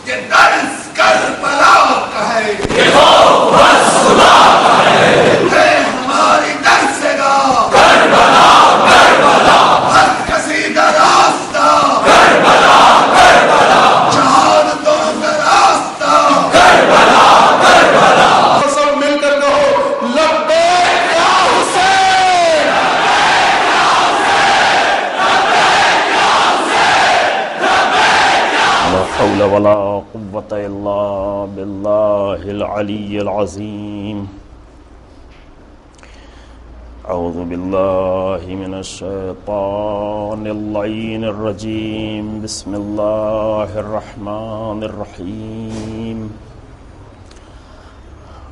یہ درس کربلا کا ہے، یہ خوف رسولہ کا ہے ہماری درسگاہ کربلا کربلا ہر کشیدہ راستہ کربلا کربلا شہادتوں کا راستہ کربلا کربلا سب مل کر کہو لبیک یا حسین، لا حول ولا قوة إلا بالله العلي العظيم. أعوذ بالله من الشيطان اللعين الرجيم. بسم الله الرحمن الرحيم.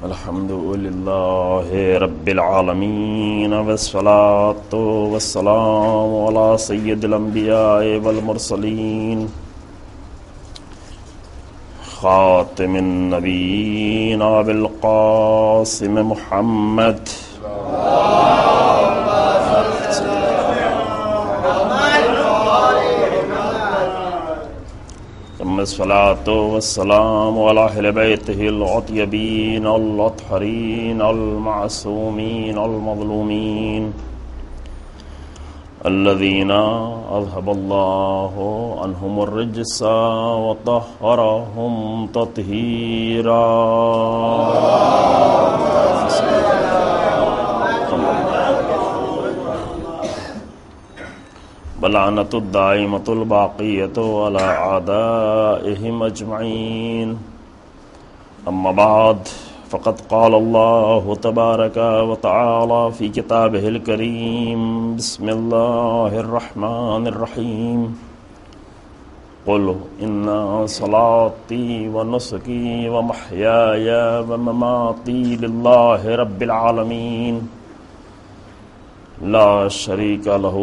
الحمد لله رب العالمين والصلاة والسلام على سيد الأنبياء والمرسلين خاتم النبيين بالقاسم محمد ثم الصلاة والسلام على أهل بيته الأطيبين الأطهرين المعصومين المظلومين الذين أذهب الله عنهم الرجس وطهرهم تطهيرا. بلعنة الدائمة الباقية على أعدائهم أجمعين. أما بعد فقد قال الله تبارك وتعالى في كتابه الكريم. بسم الله الرحمن الرحيم. قل إن صلاتي ونسكي ومحياي ومماتي لله رب العالمين لا شريك له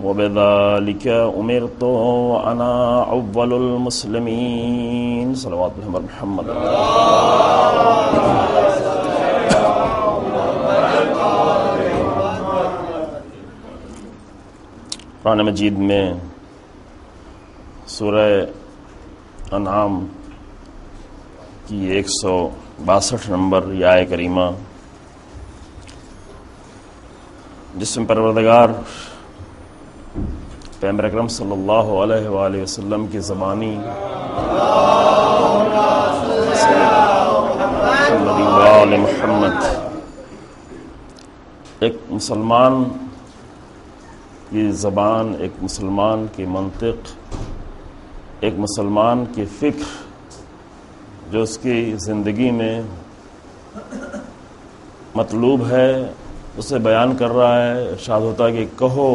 وبذلك أمرت وأنا أول المسلمين. صلوات محمد. قرآن مجید میں سورہ انعام کی 162 نمبر یہ آیہ کریمہ، جس میں پروردگار پیغمبر اکرم صلی اللہ علیہ وآلہ وسلم کی زبانی محمد ایک مسلمان کی زبان، ایک مسلمان کی منطق، ایک مسلمان کی فکر جو اس کی زندگی میں مطلوب ہے اسے بیان کر رہا ہے. ارشاد ہوتا ہے کہ کہو،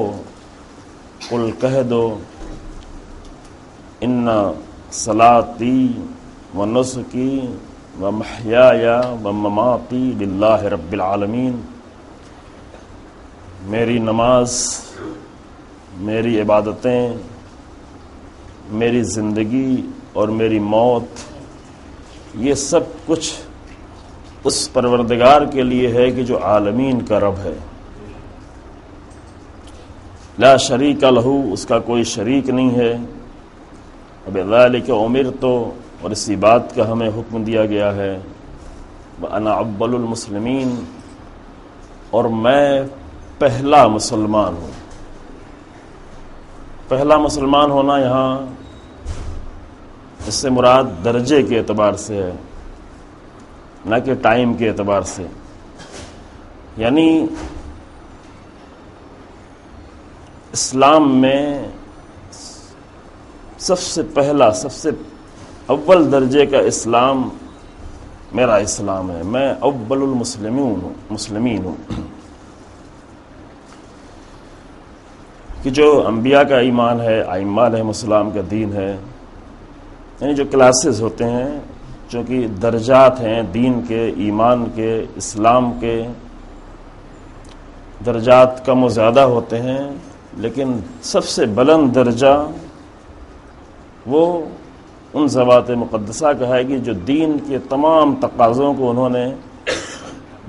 قل کہہ دو، ان صلاتی و نسکی و محیای و مماتی للہ رب العالمین. میری نماز، میری عبادتیں، میری زندگی اور میری موت، یہ سب کچھ اس پروردگار کے لیے ہے کہ جو عالمین کا رب ہے. لا شریک لہ، اس کا کوئی شریک نہیں ہے. بذالک امرت، اور اسی بات کا ہمیں حکم دیا گیا ہے. وانا اول المسلمین، اور میں پہلا مسلمان ہوں. پہلا مسلمان ہونا یہاں اس سے مراد درجے کے اعتبار سے ہے، نہ کہ ٹائم کے اعتبار سے. یعنی اسلام میں سب سے پہلا، سب سے اول درجے کا اسلام میرا اسلام ہے. میں اول المسلمین ہوں. کہ جو انبیاء کا ایمان ہے، ائمہ علیہ السلام کا دین ہے، یعنی جو کلاسز ہوتے ہیں، جو کہ درجات ہیں دین کے، ایمان کے، اسلام کے، درجات کم و زیادہ ہوتے ہیں، لیکن سب سے بلند درجہ وہ ان ذوات مقدسہ کا ہے کہ جو دین کے تمام تقاضوں کو انہوں نے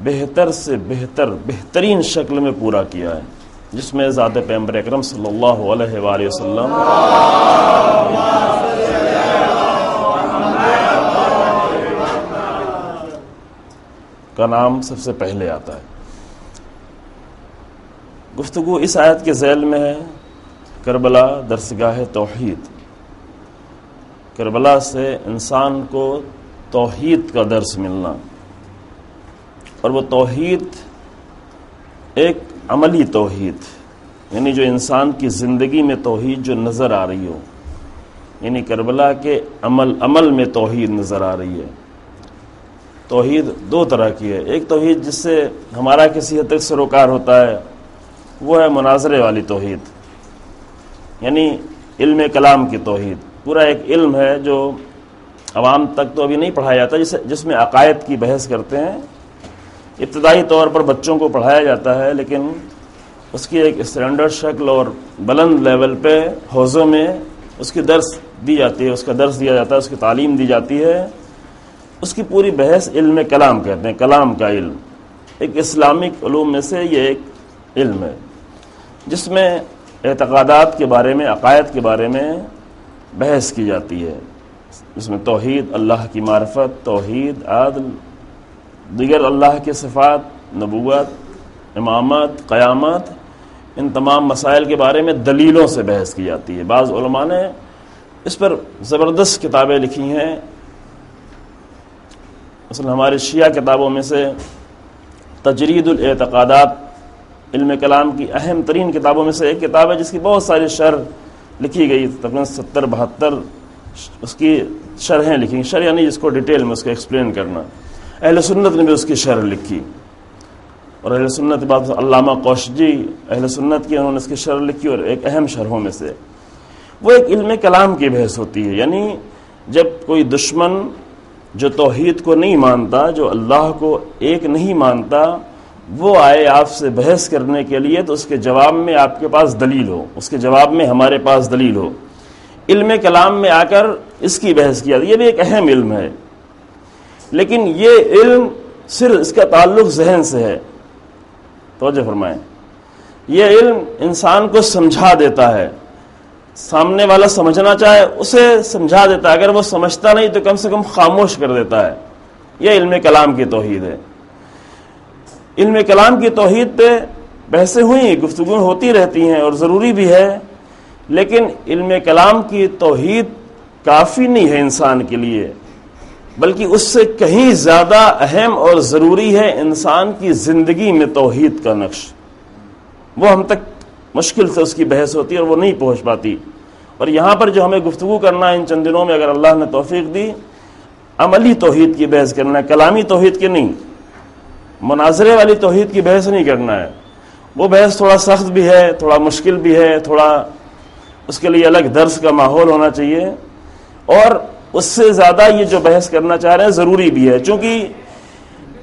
بہتر سے بہترین شکل میں پورا کیا ہے، جس میں ذات پیغمبر اکرم صلی اللہ علیہ وآلہ وسلم کا نام سب سے پہلے آتا ہے۔ گفتگو اس آیت کے ذیل میں ہے کربلا درسگاہ توحید۔ کربلا سے انسان کو توحید کا درس ملنا، اور وہ توحید ایک عملی توحید، یعنی جو انسان کی زندگی میں توحید جو نظر آ رہی ہو، یعنی کربلا کے عمل میں توحید نظر آ رہی ہے۔ توحید دو طرح کی ہے، ایک توحید جس سے ہمارا کسی حد تک سروکار ہوتا ہے وہ ہے مناظرے والی توحید، یعنی علم کلام کی توحید۔ پورا ایک علم ہے جو عوام تک تو ابھی نہیں پڑھایا جاتا، جس میں عقائد کی بحث کرتے ہیں۔ ابتدائی طور پر بچوں کو پڑھایا جاتا ہے، لیکن اس کی ایک اسٹینڈرڈ شکل اور بلند لیول پہ حوزوں میں اس کی درس دی جاتی ہے، اس کا درس دیا جاتا ہے، اس کی تعلیم دی جاتی ہے۔ اس کی پوری بحث علم کلام کہتے ہیں، کلام کا علم۔ ایک اسلامک علوم میں سے یہ ایک علم ہے جس میں اعتقادات کے بارے میں، عقائد کے بارے میں بحث کی جاتی ہے، جس میں توحید، اللہ کی معرفت، توحید، عدل، دیگر اللہ کے صفات، نبوت، امامت، قیامت، ان تمام مسائل کے بارے میں دلیلوں سے بحث کی جاتی ہے۔ بعض علماء نے اس پر زبردست کتابیں لکھی ہیں، مثلا ہمارے شیعہ کتابوں میں سے تجرید الاعتقادات علم کلام کی اہم ترین کتابوں میں سے ایک کتاب ہے، جس کی بہت ساری شرح لکھی گئی، تقریباً 70-72 اس کی شرحیں لکھی۔ شرح یعنی جس کو ڈیٹیل میں اس کو ایکسپلین کرنا۔ اہل سنت نے بھی اس کی شرح لکھی، اور اہل سنت بعد علامہ قوشجی اہل سنت کی، انہوں نے اس کی شرح لکھی، اور ایک اہم شرحوں میں سے وہ ایک علم کلام کی بحث ہوتی ہے۔ یعنی جب کوئی دشمن جو توحید کو نہیں مانتا، جو اللہ کو ایک نہیں مانتا، وہ آئے آپ سے بحث کرنے کے لیے، تو اس کے جواب میں آپ کے پاس دلیل ہو، اس کے جواب میں ہمارے پاس دلیل ہو۔ علم کلام میں آ کر اس کی بحث کیا، یہ بھی ایک اہم علم ہے، لیکن یہ علم صرف اس کا تعلق ذہن سے ہے۔ توجہ فرمائیں، یہ علم انسان کو سمجھا دیتا ہے، سامنے والا سمجھنا چاہے اسے سمجھا دیتا ہے، اگر وہ سمجھتا نہیں تو کم سے کم خاموش کر دیتا ہے۔ یہ علم کلام کی توحید ہے۔ علم کلام کی توحید پہ بحثیں ہوئی، گفتگو ہوتی رہتی ہیں اور ضروری بھی ہے، لیکن علم کلام کی توحید کافی نہیں ہے انسان کے لیے، بلکہ اس سے کہیں زیادہ اہم اور ضروری ہے انسان کی زندگی میں توحید کا نقش۔ وہ ہم تک مشکل سے اس کی بحث ہوتی ہے اور وہ نہیں پہنچ پاتی۔ اور یہاں پر جو ہمیں گفتگو کرنا ہے ان چند دنوں میں، اگر اللہ نے توفیق دی، عملی توحید کی بحث کرنا ہے، کلامی توحید کی نہیں، مناظرے والی توحید کی بحث نہیں کرنا ہے۔ وہ بحث تھوڑا سخت بھی ہے، تھوڑا مشکل بھی ہے، تھوڑا اس کے لیے الگ درس کا ماحول ہونا چاہیے، اور اس سے زیادہ یہ جو بحث کرنا چاہ رہے ہیں ضروری بھی ہے، چونکہ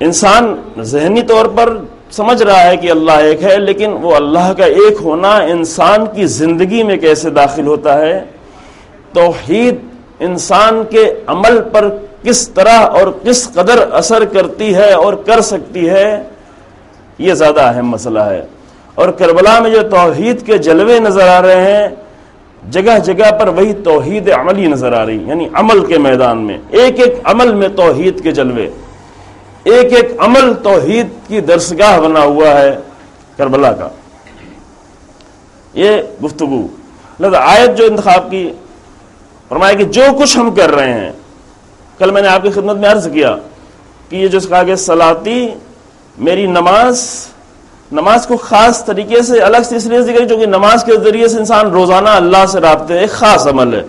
انسان ذہنی طور پر سمجھ رہا ہے کہ اللہ ایک ہے، لیکن وہ اللہ کا ایک ہونا انسان کی زندگی میں کیسے داخل ہوتا ہے، توحید انسان کے عمل پر کس طرح اور کس قدر اثر کرتی ہے اور کر سکتی ہے، یہ زیادہ اہم مسئلہ ہے۔ اور کربلا میں جو توحید کے جلوے نظر آ رہے ہیں، جگہ جگہ پر وہی توحید عملی نظر آ رہی، یعنی عمل کے میدان میں ایک ایک عمل میں توحید کے جلوے، ایک ایک عمل توحید کی درسگاہ بنا ہوا ہے کربلا کا۔ یہ گفتگو لہذا آیت جو انتخاب کی، فرمایا کہ جو کچھ ہم کر رہے ہیں، کل میں نے آپ کی خدمت میں عرض کیا کہ یہ جو کہا کہ صلاتی، میری نماز کو خاص طریقے سے الگ سے اس لیے ذکر، جو کہ نماز کے ذریعے سے انسان روزانہ اللہ سے رابطے، ایک خاص عمل ہے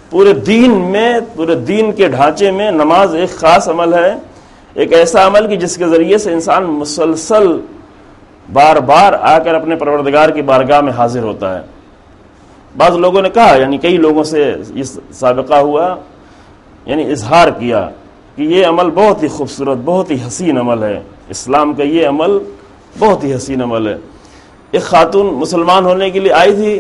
پورے دین میں، پورے دین کے ڈھانچے میں نماز ایک خاص عمل ہے، ایک ایسا عمل کہ جس کے ذریعے سے انسان مسلسل بار بار آ کر اپنے پروردگار کی بارگاہ میں حاضر ہوتا ہے۔ بعض لوگوں نے کہا، یعنی کئی لوگوں سے یہ سابقہ ہوا، یعنی اظہار کیا کہ یہ عمل بہت ہی خوبصورت، بہت ہی حسین عمل ہے، اسلام کا یہ عمل بہت ہی حسین عمل ہے۔ ایک خاتون مسلمان ہونے کے لیے آئی تھی،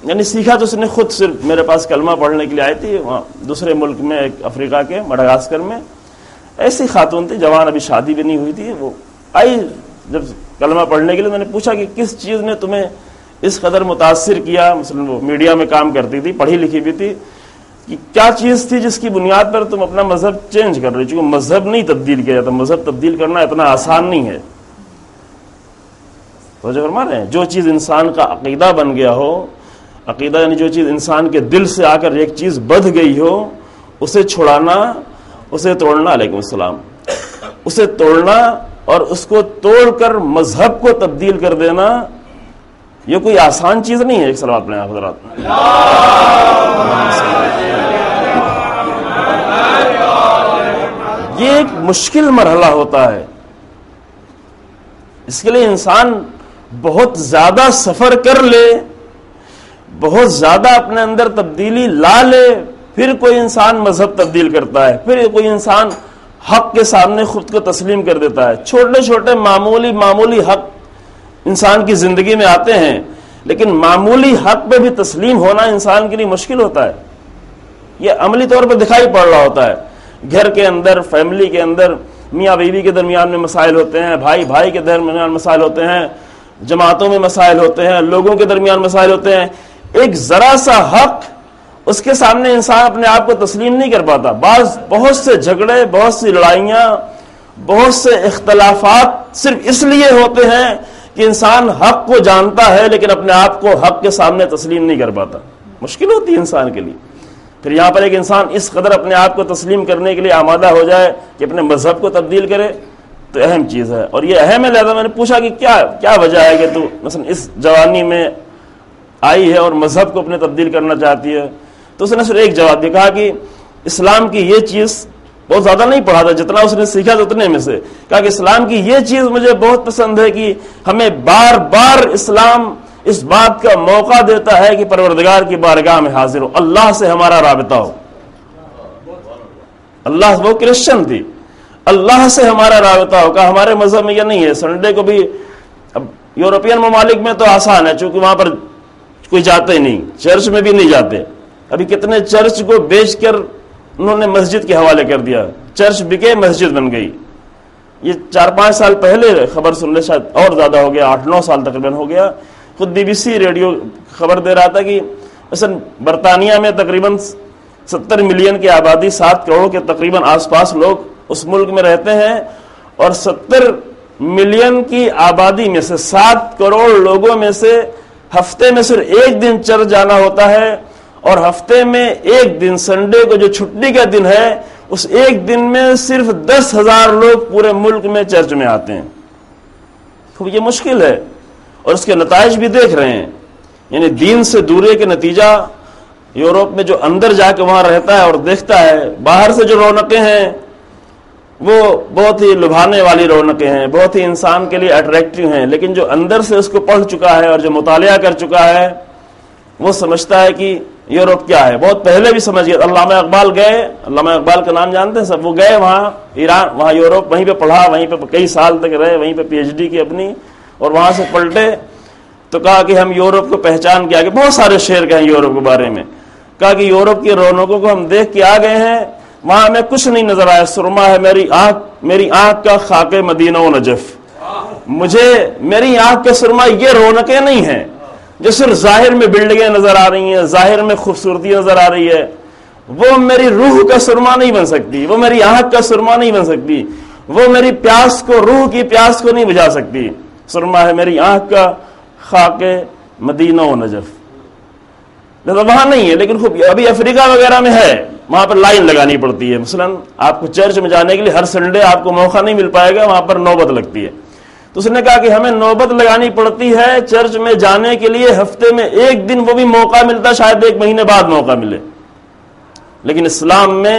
یعنی سیکھا تو اس نے خود، صرف میرے پاس کلمہ پڑھنے کے لیے آئی تھی، وہاں دوسرے ملک میں، ایک افریقہ کے مڈغاسکر میں، ایسی خاتون تھی، جوان، ابھی شادی بھی نہیں ہوئی تھی، وہ آئی جب کلمہ پڑھنے کے لیے، میں نے پوچھا کہ کس چیز نے تمہیں اس قدر متاثر کیا، مثلا وہ میڈیا میں کام کرتی تھی، پڑھی لکھی بھی تھی، کہ کیا چیز تھی جس کی بنیاد پر تم اپنا مذہب چینج کر رہے ہو؟ چونکہ مذہب نہیں تبدیل کیا جاتا، مذہب تبدیل کرنا اتنا آسان نہیں ہے. تو جو فرما رہے ہیں جو چیز انسان کا عقیدہ بن گیا ہو، عقیدہ یعنی جو چیز انسان کے دل سے آ کر ایک چیز بدھ گئی ہو، اسے چھڑانا، اسے توڑنا، علیکم السلام، اسے توڑنا اور اس کو توڑ کر مذہب کو تبدیل کر دینا، یہ کوئی آسان چیز نہیں ہے. ایک صلوات پڑھیں آپ حضرات. یہ ایک مشکل مرحلہ ہوتا ہے. اس کے لیے انسان بہت زیادہ سفر کر لے، بہت زیادہ اپنے اندر تبدیلی لا لے، پھر کوئی انسان مذہب تبدیل کرتا ہے، پھر کوئی انسان حق کے سامنے خود کو تسلیم کر دیتا ہے. چھوٹے چھوٹے معمولی حق انسان کی زندگی میں آتے ہیں، لیکن معمولی حق پہ بھی تسلیم ہونا انسان کے لیے مشکل ہوتا ہے. یہ عملی طور پر دکھائی پڑ رہا ہوتا ہے. گھر کے اندر، فیملی کے اندر، میاں بیوی کے درمیان میں مسائل ہوتے ہیں، بھائی بھائی کے درمیان مسائل ہوتے ہیں، جماعتوں میں مسائل ہوتے ہیں، لوگوں کے درمیان مسائل ہوتے ہیں. ایک ذرا سا حق، اس کے سامنے انسان اپنے آپ کو تسلیم نہیں کر پاتا. بہت سے جھگڑے، بہت سی لڑائیاں، بہت سے اختلافات صرف اس لیے ہوتے ہیں کہ انسان حق کو جانتا ہے لیکن اپنے آپ کو حق کے سامنے تسلیم نہیں کر پاتا. مشکل ہوتی ہے انسان کے لیے. پھر یہاں پر ایک انسان اس قدر اپنے آپ کو تسلیم کرنے کے لیے آمادہ ہو جائے کہ اپنے مذہب کو تبدیل کرے، تو اہم چیز ہے. اور یہ اہم ہے. لہذا میں نے پوچھا کہ کیا وجہ ہے کہ تو مثلا اس جوانی میں آئی ہے اور مذہب کو اپنے تبدیل کرنا چاہتی ہے؟ تو اس نے صرف ایک جواب دیا، کہا کہ اسلام کی یہ چیز، بہت زیادہ نہیں پڑھا تھا، جتنا اس نے سیکھا تھا اتنے میں سے، کہا کہ اسلام کی یہ چیز مجھے بہت پسند ہے کہ ہمیں بار بار اسلام اس بات کا موقع دیتا ہے کہ پروردگار کی بارگاہ میں حاضر ہو، اللہ سے ہمارا رابطہ ہو. اللہ، وہ کرسچن تھی، اللہ سے ہمارا رابطہ ہو. کہا ہمارے مذہب میں یہ نہیں ہے. سنڈے کو بھی، اب یورپین ممالک میں تو آسان ہے چونکہ وہاں پر کوئی جاتے نہیں، چرچ میں بھی نہیں جاتے. ابھی کتنے چرچ کو بیچ کر انہوں نے مسجد کے حوالے کر دیا، چرچ بکے، مسجد بن گئی. یہ 4-5 سال پہلے خبر سن لے، شاید اور زیادہ ہو گیا، 8-9 سال تقریباً ہو گیا. خود BBC ریڈیو خبر دے رہا تھا کہ مثلا برطانیہ میں تقریباً 70 ملین کی آبادی، 7 کروڑ کے تقریباً آس پاس لوگ اس ملک میں رہتے ہیں، اور 70 ملین کی آبادی میں سے 7 کروڑ لوگوں میں سے ہفتے میں صرف ایک دن چرچ جانا ہوتا ہے، اور ہفتے میں ایک دن، سنڈے کو جو چھٹی کا دن ہے، اس ایک دن میں صرف 10,000 لوگ پورے ملک میں چرچ میں آتے ہیں. تو یہ مشکل ہے، اور اس کے نتائج بھی دیکھ رہے ہیں. یعنی دین سے دوری کے نتیجہ یورپ میں جو اندر جا کے وہاں رہتا ہے اور دیکھتا ہے، باہر سے جو رونقیں ہیں وہ بہت ہی لبھانے والی رونقیں ہیں، بہت ہی انسان کے لیے اٹریکٹیو ہیں، لیکن جو اندر سے اس کو پڑھ چکا ہے اور جو مطالعہ کر چکا ہے، وہ سمجھتا ہے کہ یورپ کیا ہے. بہت پہلے بھی سمجھ گیا. علامہ اقبال گئے، علامہ اقبال کا نام جانتے ہیں سب، وہ گئے وہاں ایران، وہاں یورپ، وہیں پہ پڑھا، وہیں پہ کئی سال تک رہے، وہیں پہ PhD کی اپنی، اور وہاں سے پلٹے تو کہا کہ ہم یورپ کو پہچان کے آگے. بہت سارے شعر کہیں یورپ کے بارے میں. کہا کہ یورپ کی رونقوں کو ہم دیکھ کے آ گئے ہیں، وہاں ہمیں کچھ نہیں نظر آیا. سرما ہے میری آنکھ کا خاک مدینہ و نجف. مجھے میری آنکھ کا سرما یہ رونقیں نہیں ہیں جو صرف ظاہر میں بلڈنگیں نظر آ رہی ہیں، ظاہر میں خوبصورتی نظر آ رہی ہے. وہ میری روح کا سرما نہیں بن سکتی، وہ میری آنکھ کا سرما نہیں بن سکتی، وہ میری پیاس کو، روح کی پیاس کو نہیں بجھا سکتی. سرما ہے میری آنکھ کا خاک مدینہ و نجف. وہاں نہیں ہے، لیکن خوب ابھی افریقہ وغیرہ میں ہے، وہاں پر لائن لگانی پڑتی ہے. مثلا آپ کو چرچ میں جانے کے لیے ہر سنڈے آپ کو موقع نہیں مل پائے گا، وہاں پر نوبت لگتی ہے. تو اس نے کہا کہ ہمیں نوبت لگانی پڑتی ہے چرچ میں جانے کے لیے، ہفتے میں ایک دن، وہ بھی موقع ملتا شاید 1 مہینے بعد موقع ملے. لیکن اسلام میں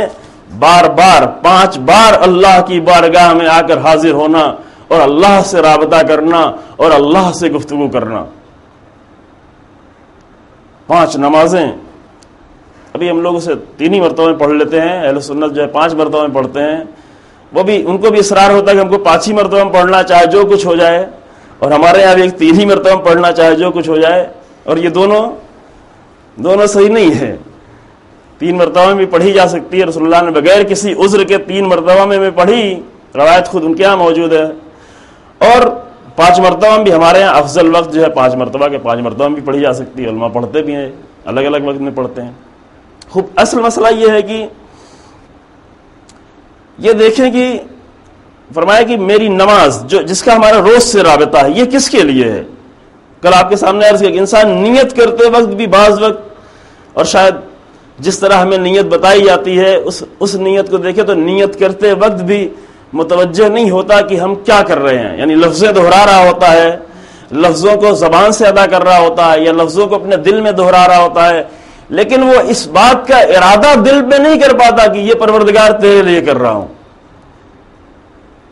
بار بار 5 بار اللہ کی بارگاہ میں آ کر حاضر ہونا اور اللہ سے رابطہ کرنا اور اللہ سے گفتگو کرنا. 5 نمازیں ابھی ہم لوگ اسے 3 ہی مرتبہ میں پڑھ لیتے ہیں، اہل سنت جو ہے 5 مرتبہ میں پڑھتے ہیں. وہ بھی ان کو بھی اصرار ہوتا ہے کہ ہم کو 5 ہی مرتبہ میں پڑھنا، چاہے جو کچھ ہو جائے. اور ہمارے یہاں بھی ایک 3 ہی مرتبہ میں پڑھنا، چاہے جو کچھ ہو جائے. اور یہ دونوں صحیح نہیں ہے. 3 مرتبہ میں بھی پڑھی جا سکتی ہے. رسول اللہ نے بغیر کسی عذر کے 3 مرتبہ میں پڑھی، روایت خود ان کے یہاں موجود ہے. اور 5 مرتبہ میں بھی ہمارے یہاں افضل وقت جو ہے 5 مرتبہ کے 5 مرتبہ میں بھی پڑھی جا سکتی ہے. علماء پڑھتے بھی ہیں، الگ الگ وقت میں پڑھتے ہیں. خوب اصل مسئلہ یہ ہے کہ یہ دیکھیں کہ فرمایا کہ میری نماز جس کا ہمارا روز سے رابطہ ہے یہ کس کے لیے ہے؟ کل آپ کے سامنے عرض کیا کہ انسان نیت کرتے وقت بھی بعض وقت، اور شاید جس طرح ہمیں نیت بتائی جاتی ہے اس نیت کو دیکھیں تو نیت کرتے وقت بھی متوجہ نہیں ہوتا کہ ہم کیا کر رہے ہیں، یعنی لفظیں دہرا رہا ہوتا ہے، لفظوں کو زبان سے ادا کر رہا ہوتا ہے یا لفظوں کو اپنے دل میں دہرا رہا ہوتا ہے، لیکن وہ اس بات کا ارادہ دل میں نہیں کر پاتا کہ یہ پروردگار تیرے لیے کر رہا ہوں۔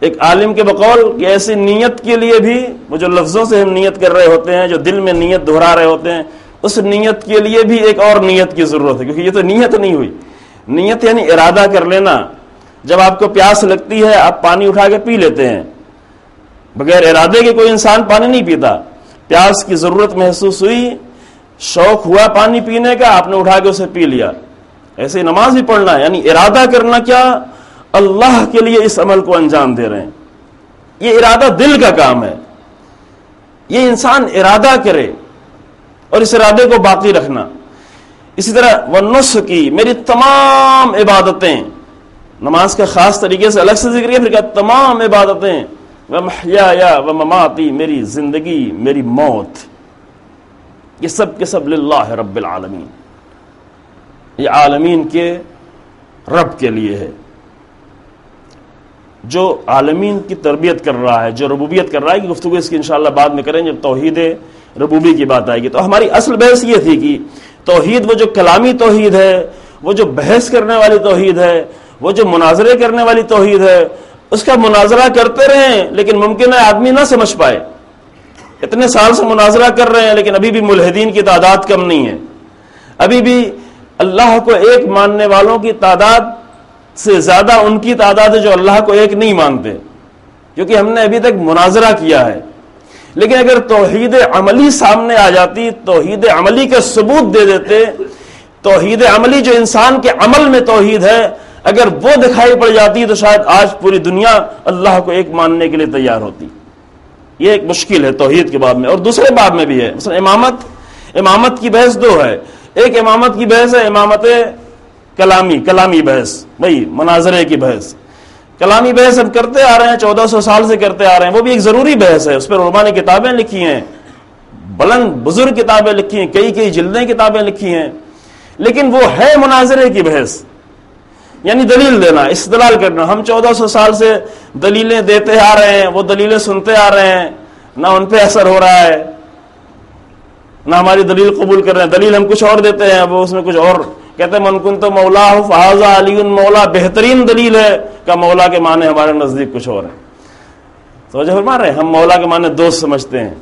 ایک عالم کے بقول کہ ایسی نیت کے لیے بھی وہ جو لفظوں سے ہم نیت کر رہے ہوتے ہیں، جو دل میں نیت دہرا رہے ہوتے ہیں، اس نیت کے لیے بھی ایک اور نیت کی ضرورت ہے، کیونکہ یہ تو نیت نہیں ہوئی۔ نیت یعنی ارادہ کر لینا۔ جب آپ کو پیاس لگتی ہے آپ پانی اٹھا کے پی لیتے ہیں، بغیر ارادے کے کوئی انسان پانی نہیں پیتا۔ پیاس کی ضرورت محسوس ہوئی، شوق ہوا پانی پینے کا، آپ نے اٹھا کے اسے پی لیا۔ ایسے نماز بھی پڑھنا ہے، یعنی ارادہ کرنا، کیا اللہ کے لیے اس عمل کو انجام دے رہے ہیں۔ یہ ارادہ دل کا کام ہے، یہ انسان ارادہ کرے اور اس ارادے کو باقی رکھنا۔ اسی طرح وَالنُّسُكِ، میری تمام عبادتیں، نماز کا خاص طریقے سے الگ سے ذکر کیا، پھر کہا تمام عبادتیں، وَمَحْيَايَ وَمَمَاتِي، میری زندگی میری موت، یہ سب کے سب للہ رب العالمین، یہ عالمین کے رب کے لیے ہے، جو عالمین کی تربیت کر رہا ہے، جو ربوبیت کر رہا ہے۔ کہ گفتگو اس کی انشاءاللہ بعد میں کریں جب توحید ربوبی کی بات آئے گی۔ تو ہماری اصل بحث یہ تھی کہ توحید، وہ جو کلامی توحید ہے، وہ جو بحث کرنے والی توحید ہے، وہ جو مناظرے کرنے والی توحید ہے، اس کا مناظرہ کرتے رہیں لیکن ممکن ہے آدمی نہ سمجھ پائے۔ اتنے سال سے مناظرہ کر رہے ہیں لیکن ابھی بھی ملحدین کی تعداد کم نہیں ہے، ابھی بھی اللہ کو ایک ماننے والوں کی تعداد سے زیادہ ان کی تعداد ہے جو اللہ کو ایک نہیں مانتے، کیونکہ ہم نے ابھی تک مناظرہ کیا ہے۔ لیکن اگر توحید عملی سامنے آ جاتی، توحید عملی کا ثبوت دے دیتے، توحید عملی جو انسان کے عمل میں توحید ہے، اگر وہ دکھائی پڑ جاتی تو شاید آج پوری دنیا اللہ کو ایک ماننے کے لیے تیار ہوتی۔ یہ ایک مشکل ہے توحید کے باب میں، اور دوسرے باب میں بھی ہے۔ مثلا امامت کی بحث دو ہے، ایک امامت کی بحث ہے امامت کلامی بحث، بھائی مناظرے کی بحث۔ کلامی بحث ہم کرتے آ رہے ہیں، 1400 سال سے کرتے آ رہے ہیں، وہ بھی ایک ضروری بحث ہے، اس پر علماء نے کتابیں لکھی ہیں، بلند بزرگ کتابیں لکھی ہیں، کئی جلدیں کتابیں لکھی ہیں، لیکن وہ ہے مناظرے کی بحث، یعنی دلیل دینا، استدلال کرنا۔ ہم 1400 سال سے دلیلیں دیتے آ رہے ہیں، وہ دلیلیں سنتے آ رہے ہیں، نہ ان پہ اثر ہو رہا ہے، نہ ہماری دلیل قبول کر رہے ہیں۔ دلیل ہم کچھ اور دیتے ہیں، وہ اس میں کچھ اور کہتے ہیں من کنت مولا فہذا علی مولا، بہترین دلیل ہے کہ مولا کے معنی ہمارے نزدیک کچھ اور ہیں۔ سمجھ فرما رہے ہیں، ہم مولا کے معنی دوست سمجھتے ہیں،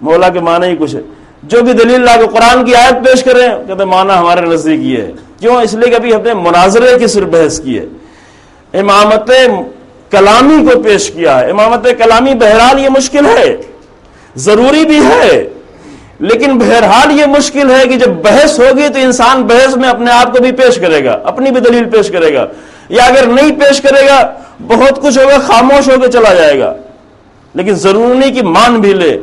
مولا کے معنی ہی کچھ ہے۔ جو بھی دلیل لا کے قرآن کی آیت پیش کریں کہتے ہیں معنی ہمارے نزدیک یہ ہے۔ کیوں؟ اس لیے کہ ابھی ہم نے مناظرے کی صرف بحث کی ہے، امامت کلامی کو پیش کیا ہے۔ امامت کلامی بہرحال یہ مشکل ہے، ضروری بھی ہے، لیکن بہرحال یہ مشکل ہے کہ جب بحث ہوگی تو انسان بحث میں اپنے آپ کو بھی پیش کرے گا، اپنی بھی دلیل پیش کرے گا، یا اگر نہیں پیش کرے گا بہت کچھ ہوگا، خاموش ہو کے چلا جائے گا، لیکن ضروری نہیں کہ مان بھی لے۔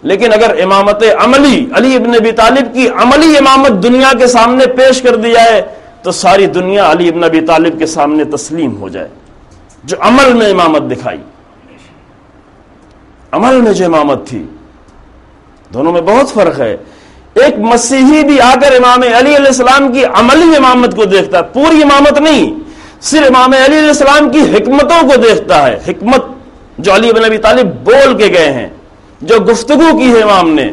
لیکن اگر امامت عملی، علی ابن ابی طالب کی عملی امامت دنیا کے سامنے پیش کر دی جائے تو ساری دنیا علی ابن ابی طالب کے سامنے تسلیم ہو جائے۔ جو عمل میں امامت دکھائی، عمل میں جو امامت تھی، دونوں میں بہت فرق ہے۔ ایک مسیحی بھی آ کر امام علی علیہ السلام کی عملی امامت کو دیکھتا ہے، پوری امامت نہیں، صرف امام علی علیہ السلام کی حکمتوں کو دیکھتا ہے۔ حکمت جو علی بن ابی طالب بول کے گئے ہیں، جو گفتگو کی ہے امام نے،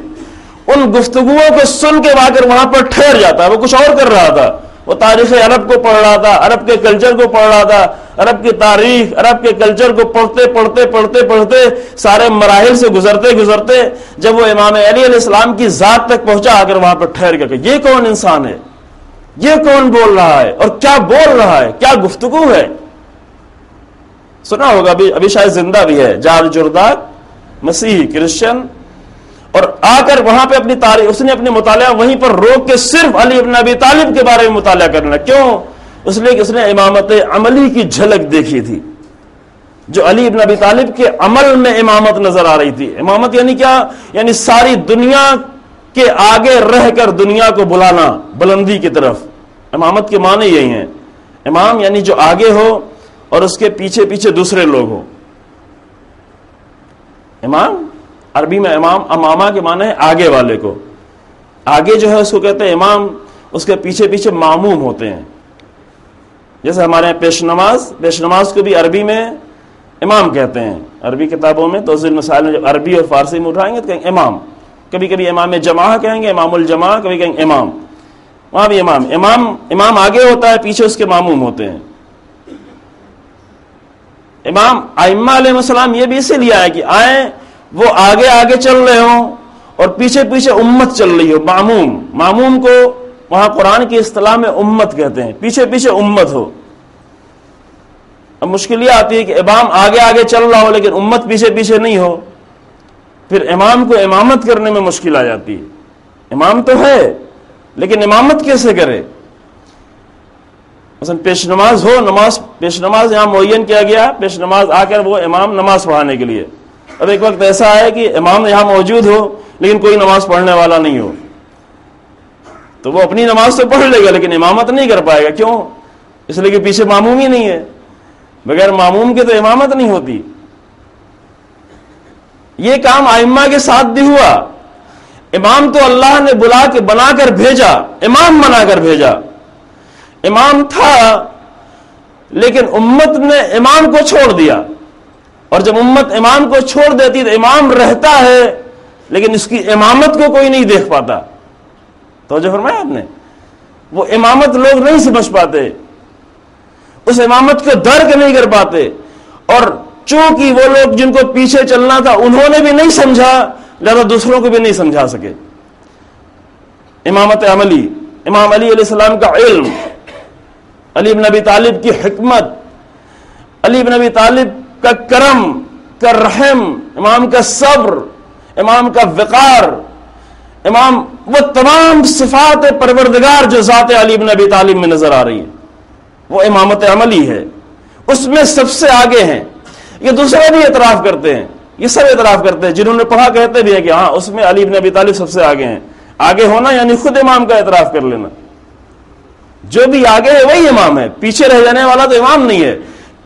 ان گفتگوؤں کو سن کے آ کر وہاں پر ٹھہر جاتا ہے۔ وہ کچھ اور کر رہا تھا، وہ تاریخ عرب کو پڑھ رہا تھا، عرب کے کلچر کو پڑھ رہا تھا، عرب کی تاریخ، عرب کے کلچر کو پڑھتے سارے مراحل سے گزرتے جب وہ امام علی علیہ السلام کی ذات تک پہنچا، آ کر وہاں پر ٹھہر گیا کہ یہ کون انسان ہے، یہ کون بول رہا ہے اور کیا بول رہا ہے، کیا گفتگو ہے۔ سنا ہوگا ابھی شاید زندہ بھی ہے جارج جرداق، مسیحی کرسچن، اور آ کر وہاں پہ اپنی تاریخ، اس نے اپنے مطالعہ وہیں پر روک کے صرف علی ابن ابی طالب کے بارے میں مطالعہ کرنا۔ کیوں؟ اس لیے کہ اس نے امامت عملی کی جھلک دیکھی تھی، جو علی ابن ابی طالب کے عمل میں امامت نظر آ رہی تھی۔ امامت یعنی کیا؟ یعنی ساری دنیا کے آگے رہ کر دنیا کو بلانا بلندی کی طرف، امامت کے معنی یہی ہیں. امام یعنی جو آگے ہو اور اس کے پیچھے پیچھے دوسرے لوگ ہو. امام عربی میں امامہ کے معنی ہے آگے والے کو. آگے جو ہے اس کو کہتے ہیں امام, اس کے پیچھے پیچھے ماموم ہوتے ہیں. جیسے ہمارے یہاں پیش نماز کو بھی عربی میں امام کہتے ہیں. عربی کتابوں میں توضیح المسائل میں جب عربی اور فارسی میں اٹھائیں گے تو کہیں گے امام. کبھی کبھی امام جماع کہیں گے, امام الجماع, کبھی کہیں گے امام. وہاں بھی امام آگے ہوتا ہے, پیچھے اس کے ماموم ہوتے ہیں. امام ائمہ علیہ السلام یہ بھی اسی لیے آئے کہ آئیں وہ آگے آگے چل رہے ہوں اور پیچھے پیچھے امت چل رہی ہو. معموم کو وہاں قرآن کی اصطلاح میں امت کہتے ہیں, پیچھے پیچھے امت ہو. اب مشکل یہ آتی ہے کہ امام آگے آگے چل رہا ہو لیکن امت پیچھے پیچھے نہیں ہو, پھر امام کو امامت کرنے میں مشکل آ جاتی ہے. امام تو ہے لیکن امامت کیسے کرے؟ مثلا پیش نماز ہو, پیش نماز یہاں معین کیا گیا, پیش نماز آ کر وہ امام نماز پڑھانے کے لیے. اب ایک وقت ایسا ہے کہ امام یہاں موجود ہو لیکن کوئی نماز پڑھنے والا نہیں ہو, تو وہ اپنی نماز تو پڑھ لے گا لیکن امامت نہیں کر پائے گا. کیوں؟ اس لیے کہ پیچھے معموم ہی نہیں ہے. بغیر معموم کے تو امامت نہیں ہوتی. یہ کام ائمہ کے ساتھ بھی ہوا. امام تو اللہ نے بنا کر بھیجا, امام بنا کر بھیجا. امام تھا لیکن امت نے امام کو چھوڑ دیا, اور جب امت امام کو چھوڑ دیتی تو امام رہتا ہے لیکن اس کی امامت کو کوئی نہیں دیکھ پاتا. توجہ فرمایا آپ نے؟ وہ امامت لوگ نہیں سمجھ پاتے, اس امامت کو درک نہیں کر پاتے, اور چونکہ وہ لوگ جن کو پیچھے چلنا تھا انہوں نے بھی نہیں سمجھا, لہذا دوسروں کو بھی نہیں سمجھا سکے. امامت عملی, امام علی علیہ السلام کا علم, علی بن ابی طالب کی حکمت, علی بن ابی طالب کا کرم, کا رحم, امام کا صبر, امام کا وقار, امام وہ تمام صفات پروردگار جو ذات علی بن ابی طالب میں نظر آ رہی ہیں, وہ امامت عملی ہے. اس میں سب سے آگے ہیں. یہ دوسرے بھی اعتراف کرتے ہیں, یہ سب اعتراف کرتے ہیں, جنہوں نے پڑھا کہتے بھی ہیں کہ ہاں اس میں علی بن ابی طالب سب سے آگے ہیں. آگے ہونا یعنی خود امام کا اعتراف کر لینا. جو بھی آگے ہے وہی امام ہے, پیچھے رہ جانے والا تو امام نہیں ہے.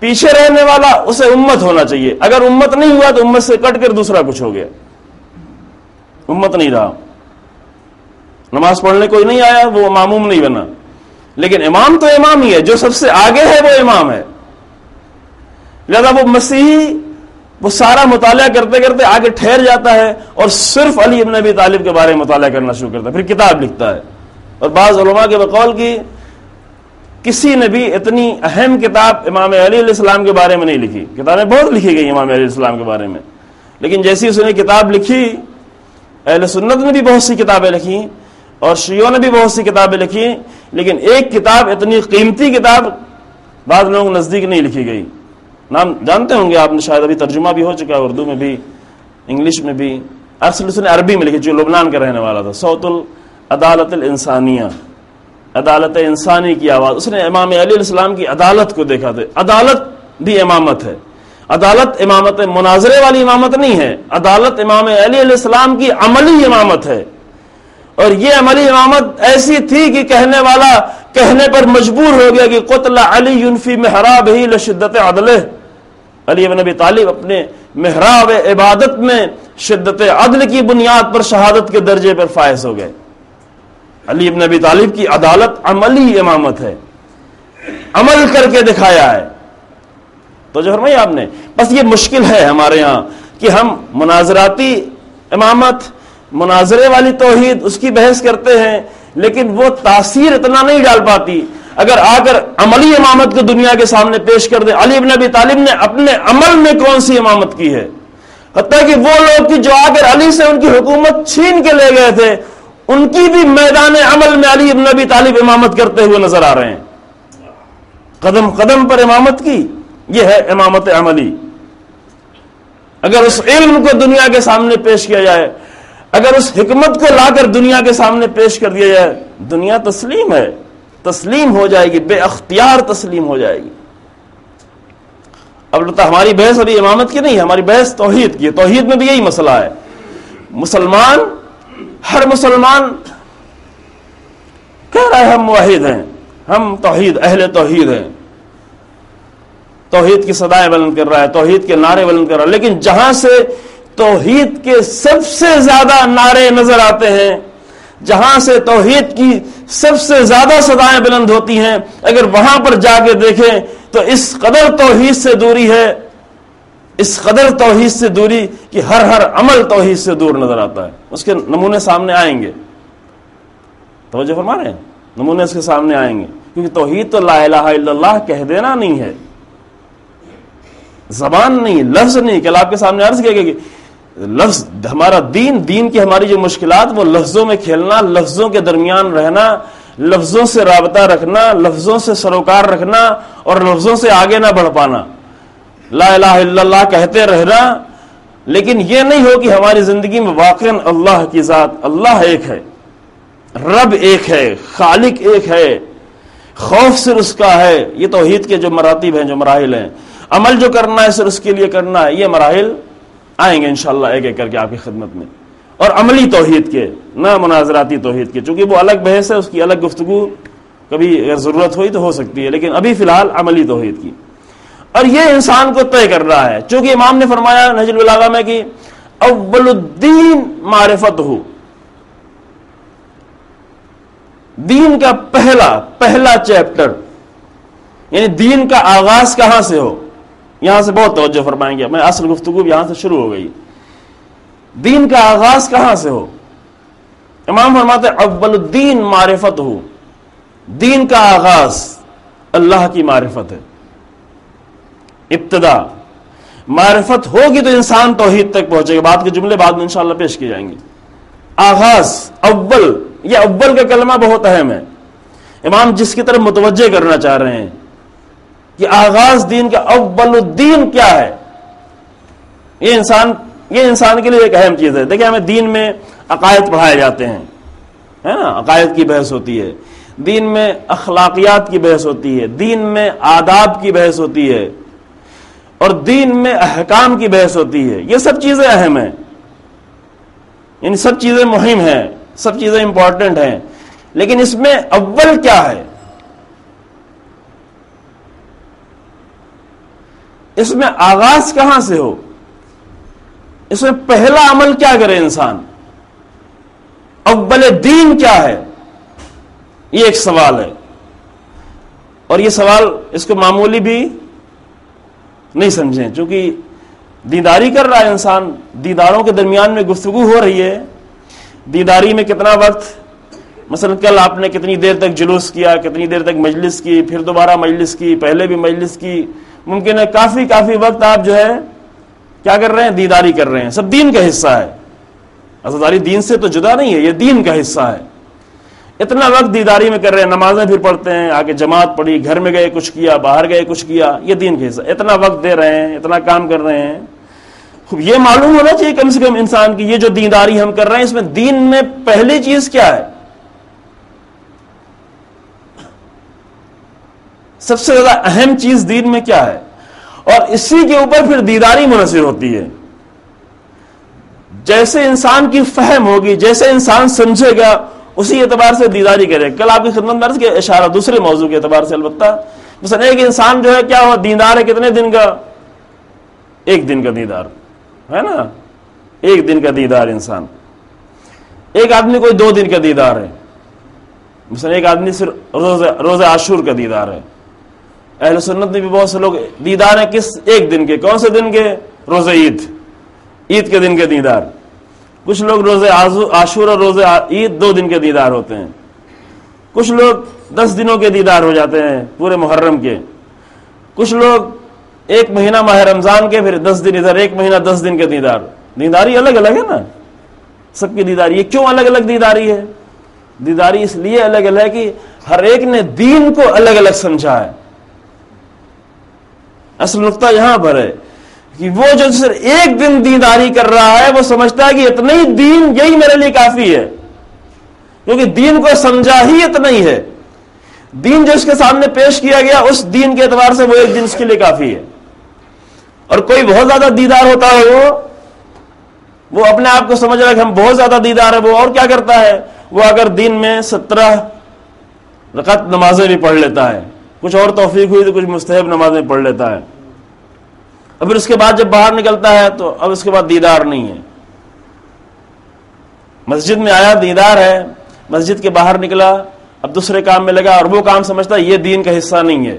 پیچھے رہنے والا اسے امت ہونا چاہیے. اگر امت نہیں ہوا تو امت سے کٹ کر دوسرا کچھ ہو گیا, امت نہیں رہا. نماز پڑھنے کوئی نہیں آیا, وہ معموم نہیں بنا. لیکن امام تو امام ہی ہے, جو سب سے آگے ہے وہ امام ہے. لہذا وہ مسیحی وہ سارا مطالعہ کرتے کرتے آگے ٹھہر جاتا ہے اور صرف علی بن ابی طالب کے بارے میں مطالعہ کرنا شروع کرتا ہے, پھر کتاب لکھتا ہے. اور بعض علماء کے بقول کی کسی نے بھی اتنی اہم کتاب امام علی علیہ السلام کے بارے میں نہیں لکھی. کتابیں بہت لکھی گئی امام علیہ السلام کے بارے میں, لیکن جیسی اس نے کتاب لکھی, اہل سنت نے بھی بہت سی کتابیں لکھی اور شیعوں نے بھی بہت سی کتابیں لکھی, لیکن ایک کتاب اتنی قیمتی کتاب بعض لوگوں نزدیک نہیں لکھی گئی. نام جانتے ہوں گے آپ نے, شاید ابھی ترجمہ بھی ہو چکا ہے اردو میں بھی, انگلش میں بھی. اصل اس نے عربی میں لکھی, جو لبنان کا رہنے والا تھا. صوت العدالت الانسانیہ, عدالت انسانی کی آواز. اس نے امام علی علیہ السلام کی عدالت کو دیکھا تھا. عدالت بھی امامت ہے. عدالت امامت مناظرے والی امامت نہیں ہے. عدالت امام علی علیہ السلام کی عملی امامت ہے. اور یہ عملی امامت ایسی تھی کہ کہنے والا کہنے پر مجبور ہو گیا کہ قتل علی فی محرابہ لشدت عدلہ. علی بن ابی طالب اپنے محراب عبادت میں شدت عدل کی بنیاد پر شہادت کے درجے پر فائز ہو گئے. علی بن ابی طالب کی عدالت عملی امامت ہے, عمل کر کے دکھایا ہے. تو جو فرمایا آپ نے, بس یہ مشکل ہے ہمارے ہاں کہ ہم مناظراتی امامت, مناظرے والی توحید اس کی بحث کرتے ہیں لیکن وہ تاثیر اتنا نہیں ڈال پاتی. اگر آ کر عملی امامت کو دنیا کے سامنے پیش کر دے, علی بن ابی طالب نے اپنے عمل میں کون سی امامت کی ہے, حتیٰ کہ وہ لوگ جو آ کر علی سے ان کی حکومت چھین کے لے گئے تھے, ان کی بھی میدان عمل میں علی بن ابی طالب امامت کرتے ہوئے نظر آ رہے ہیں. قدم قدم پر امامت کی, یہ ہے امامت عملی. اگر اس علم کو دنیا کے سامنے پیش کیا جائے, اگر اس حکمت کو لا کر دنیا کے سامنے پیش کر دیا جائے, دنیا تسلیم ہے, تسلیم ہو جائے گی, بے اختیار تسلیم ہو جائے گی. اب البتہ ہماری بحث ابھی امامت کی نہیں, ہماری بحث توحید کی ہے. توحید میں بھی یہی مسئلہ ہے. مسلمان, ہر مسلمان کہہ رہا ہے ہم موحد ہیں, ہم توحید اہل توحید ہیں، توحید کی صدائیں بلند کر رہا ہے، توحید کے نعرے بلند کر رہا ہے، لیکن جہاں سے توحید کے سب سے زیادہ نعرے نظر آتے ہیں، جہاں سے توحید کی سب سے زیادہ صدائیں بلند ہوتی ہیں، اگر وہاں پر جا کے دیکھیں تو اس قدر توحید سے دوری ہے، اس قدر توحید سے دوری کہ ہر عمل توحید سے دور نظر آتا ہے۔ اس کے نمونے سامنے آئیں گے، توجہ فرما رہے ہیں، نمونے اس کے سامنے آئیں گے، کیونکہ توحید تو لا الہ الا اللہ کہہ دینا نہیں ہے، زبان نہیں، لفظ نہیں۔ کل آپ کے سامنے عرض کیا کہ لفظ ہمارا دین کی ہماری جو مشکلات، وہ لفظوں میں کھیلنا، لفظوں کے درمیان رہنا، لفظوں سے رابطہ رکھنا، لفظوں سے سروکار رکھنا اور لفظوں سے آگے نہ بڑھ پانا، لا الہ الا اللہ کہتے رہنا، لیکن یہ نہیں ہو کہ ہماری زندگی میں واقعا اللہ کی ذات، اللہ ایک ہے، رب ایک ہے، خالق ایک ہے، خوف صرف اس کا ہے۔ یہ توحید کے جو مراتب ہیں، جو مراحل ہیں، عمل جو کرنا ہے صرف اس کے لیے کرنا ہے، یہ مراحل آئیں گے انشاءاللہ ایک ایک کر کے آپ کی خدمت میں، اور عملی توحید کے، نہ مناظراتی توحید کے، چونکہ وہ الگ بحث ہے، اس کی الگ گفتگو کبھی اگر ضرورت ہوئی تو ہو سکتی ہے، لیکن ابھی فی الحال عملی توحید کی، اور یہ انسان کو طے کر رہا ہے، چونکہ امام نے فرمایا نہج البلاغہ میں کہ اول الدین معرفت ہو، دین کا پہلا چیپٹر، یعنی دین کا آغاز کہاں سے ہو، یہاں سے بہت توجہ فرمائیں گے، میں اصل گفتگو یہاں سے شروع ہو گئی، دین کا آغاز کہاں سے ہو؟ امام فرماتے ہیں اول الدین معرفت ہو، دین کا آغاز اللہ کی معرفت ہے، ابتدا معرفت ہوگی تو انسان توحید تک پہنچے گا۔ بات کے جملے بعد میں انشاءاللہ پیش کیے جائیں گے۔ آغاز، اول، یہ اول کا کلمہ بہت اہم ہے، امام جس کی طرف متوجہ کرنا چاہ رہے ہیں کہ آغاز دین کا، اول الدین کیا ہے، یہ انسان کے لیے ایک اہم چیز ہے۔ دیکھیں ہمیں دین میں عقائد پڑھائے جاتے ہیں، ہے نا، عقائد کی بحث ہوتی ہے، دین میں اخلاقیات کی بحث ہوتی ہے، دین میں آداب کی بحث ہوتی ہے، اور دین میں احکام کی بحث ہوتی ہے۔ یہ سب چیزیں اہم ہیں، یعنی سب چیزیں مہم ہیں، سب چیزیں امپورٹنٹ ہیں، لیکن اس میں اول کیا ہے، اس میں آغاز کہاں سے ہو، اس میں پہلا عمل کیا کرے انسان، اول دین کیا ہے، یہ ایک سوال ہے، اور یہ سوال اس کو معمولی بھی نہیں سمجھیں، چونکہ دینداری کر رہا ہے انسان، دینداروں کے درمیان میں گفتگو ہو رہی ہے، دینداری میں کتنا وقت، مثلا کل آپ نے کتنی دیر تک جلوس کیا، کتنی دیر تک مجلس کی، پھر دوبارہ مجلس کی، پہلے بھی مجلس کی، ممکن ہے کافی وقت آپ جو ہے کیا کر رہے ہیں، دینداری کر رہے ہیں، سب دین کا حصہ ہے، عزاداری دین سے تو جدا نہیں ہے، یہ دین کا حصہ ہے، اتنا وقت دیداری میں کر رہے ہیں، نمازیں پھر پڑھتے ہیں، آگے جماعت پڑھی، گھر میں گئے کچھ کیا، باہر گئے کچھ کیا، یہ دین کا حصہ، اتنا وقت دے رہے ہیں، اتنا کام کر رہے ہیں، یہ معلوم ہونا چاہیے کم سے کم انسان کی، یہ جو دینداری ہم کر رہے ہیں اس میں دین میں پہلی چیز کیا ہے، سب سے زیادہ اہم چیز دین میں کیا ہے، اور اسی کے اوپر پھر دینداری منحصر ہوتی ہے۔ جیسے انسان کی فہم ہوگی، جیسے انسان سمجھے گا، اسی اعتبار سے دینداری کرے۔ کل آپ کی خدمت میں عرض کیا، اشارہ دوسرے موضوع کے اعتبار سے، البتہ مثلا ایک انسان جو ہے کیا ہوا، دیندار ہے کتنے دن کا، ایک دن کا دیندار ہے نا، ایک دن کا دیندار انسان، ایک آدمی کوئی 2 دن کا دیندار ہے، مثلا ایک آدمی صرف روزہ عاشور کا دیندار ہے۔ اہل سنت میں بھی بہت سے لوگ دیدار ہیں کس، ایک دن کے، کون سے دن کے، روزہ عید کے دن کے دیدار، کچھ لوگ روزہ عاشور اور روزہ عید 2 دن کے دیدار ہوتے ہیں، کچھ لوگ 10 دنوں کے دیدار ہو جاتے ہیں پورے محرم کے، کچھ لوگ 1 مہینہ ماہ رمضان کے، پھر 10 دن ادھر، 1 مہینہ 10 دن کے دیدار، دینداری الگ الگ ہے نا سب کی دیداری۔ یہ کیوں الگ الگ دیداری ہے؟ دیداری اس لیے الگ الگ ہے کہ ہر ایک نے دین کو الگ الگ سمجھا ہے۔ اصل نقطہ یہاں پر ہے کہ وہ جو صرف ایک دن دینداری کر رہا ہے وہ سمجھتا ہے کہ اتنا ہی دین، یہی میرے لیے کافی ہے، کیونکہ دین کو سمجھا ہی اتنا ہی ہے، دین جو اس کے سامنے پیش کیا گیا اس دین کے اعتبار سے وہ ایک دن اس کے لیے کافی ہے۔ اور کوئی بہت زیادہ دیدار ہوتا ہے، وہ اپنے آپ کو سمجھ رہا ہے کہ ہم بہت زیادہ دیدار ہے، وہ اور کیا کرتا ہے، وہ اگر دن میں 17 رکعت نمازیں بھی پڑھ لیتا ہے، کچھ اور توفیق ہوئی تو کچھ مستحب نمازیں پڑھ لیتا ہے، اور پھر اس کے بعد جب باہر نکلتا ہے تو اب اس کے بعد دیدار نہیں ہے. مسجد میں آیا دیدار ہے، مسجد کے باہر نکلا اب دوسرے کام میں لگا، اور وہ کام سمجھتا ہے یہ دین کا حصہ نہیں ہے.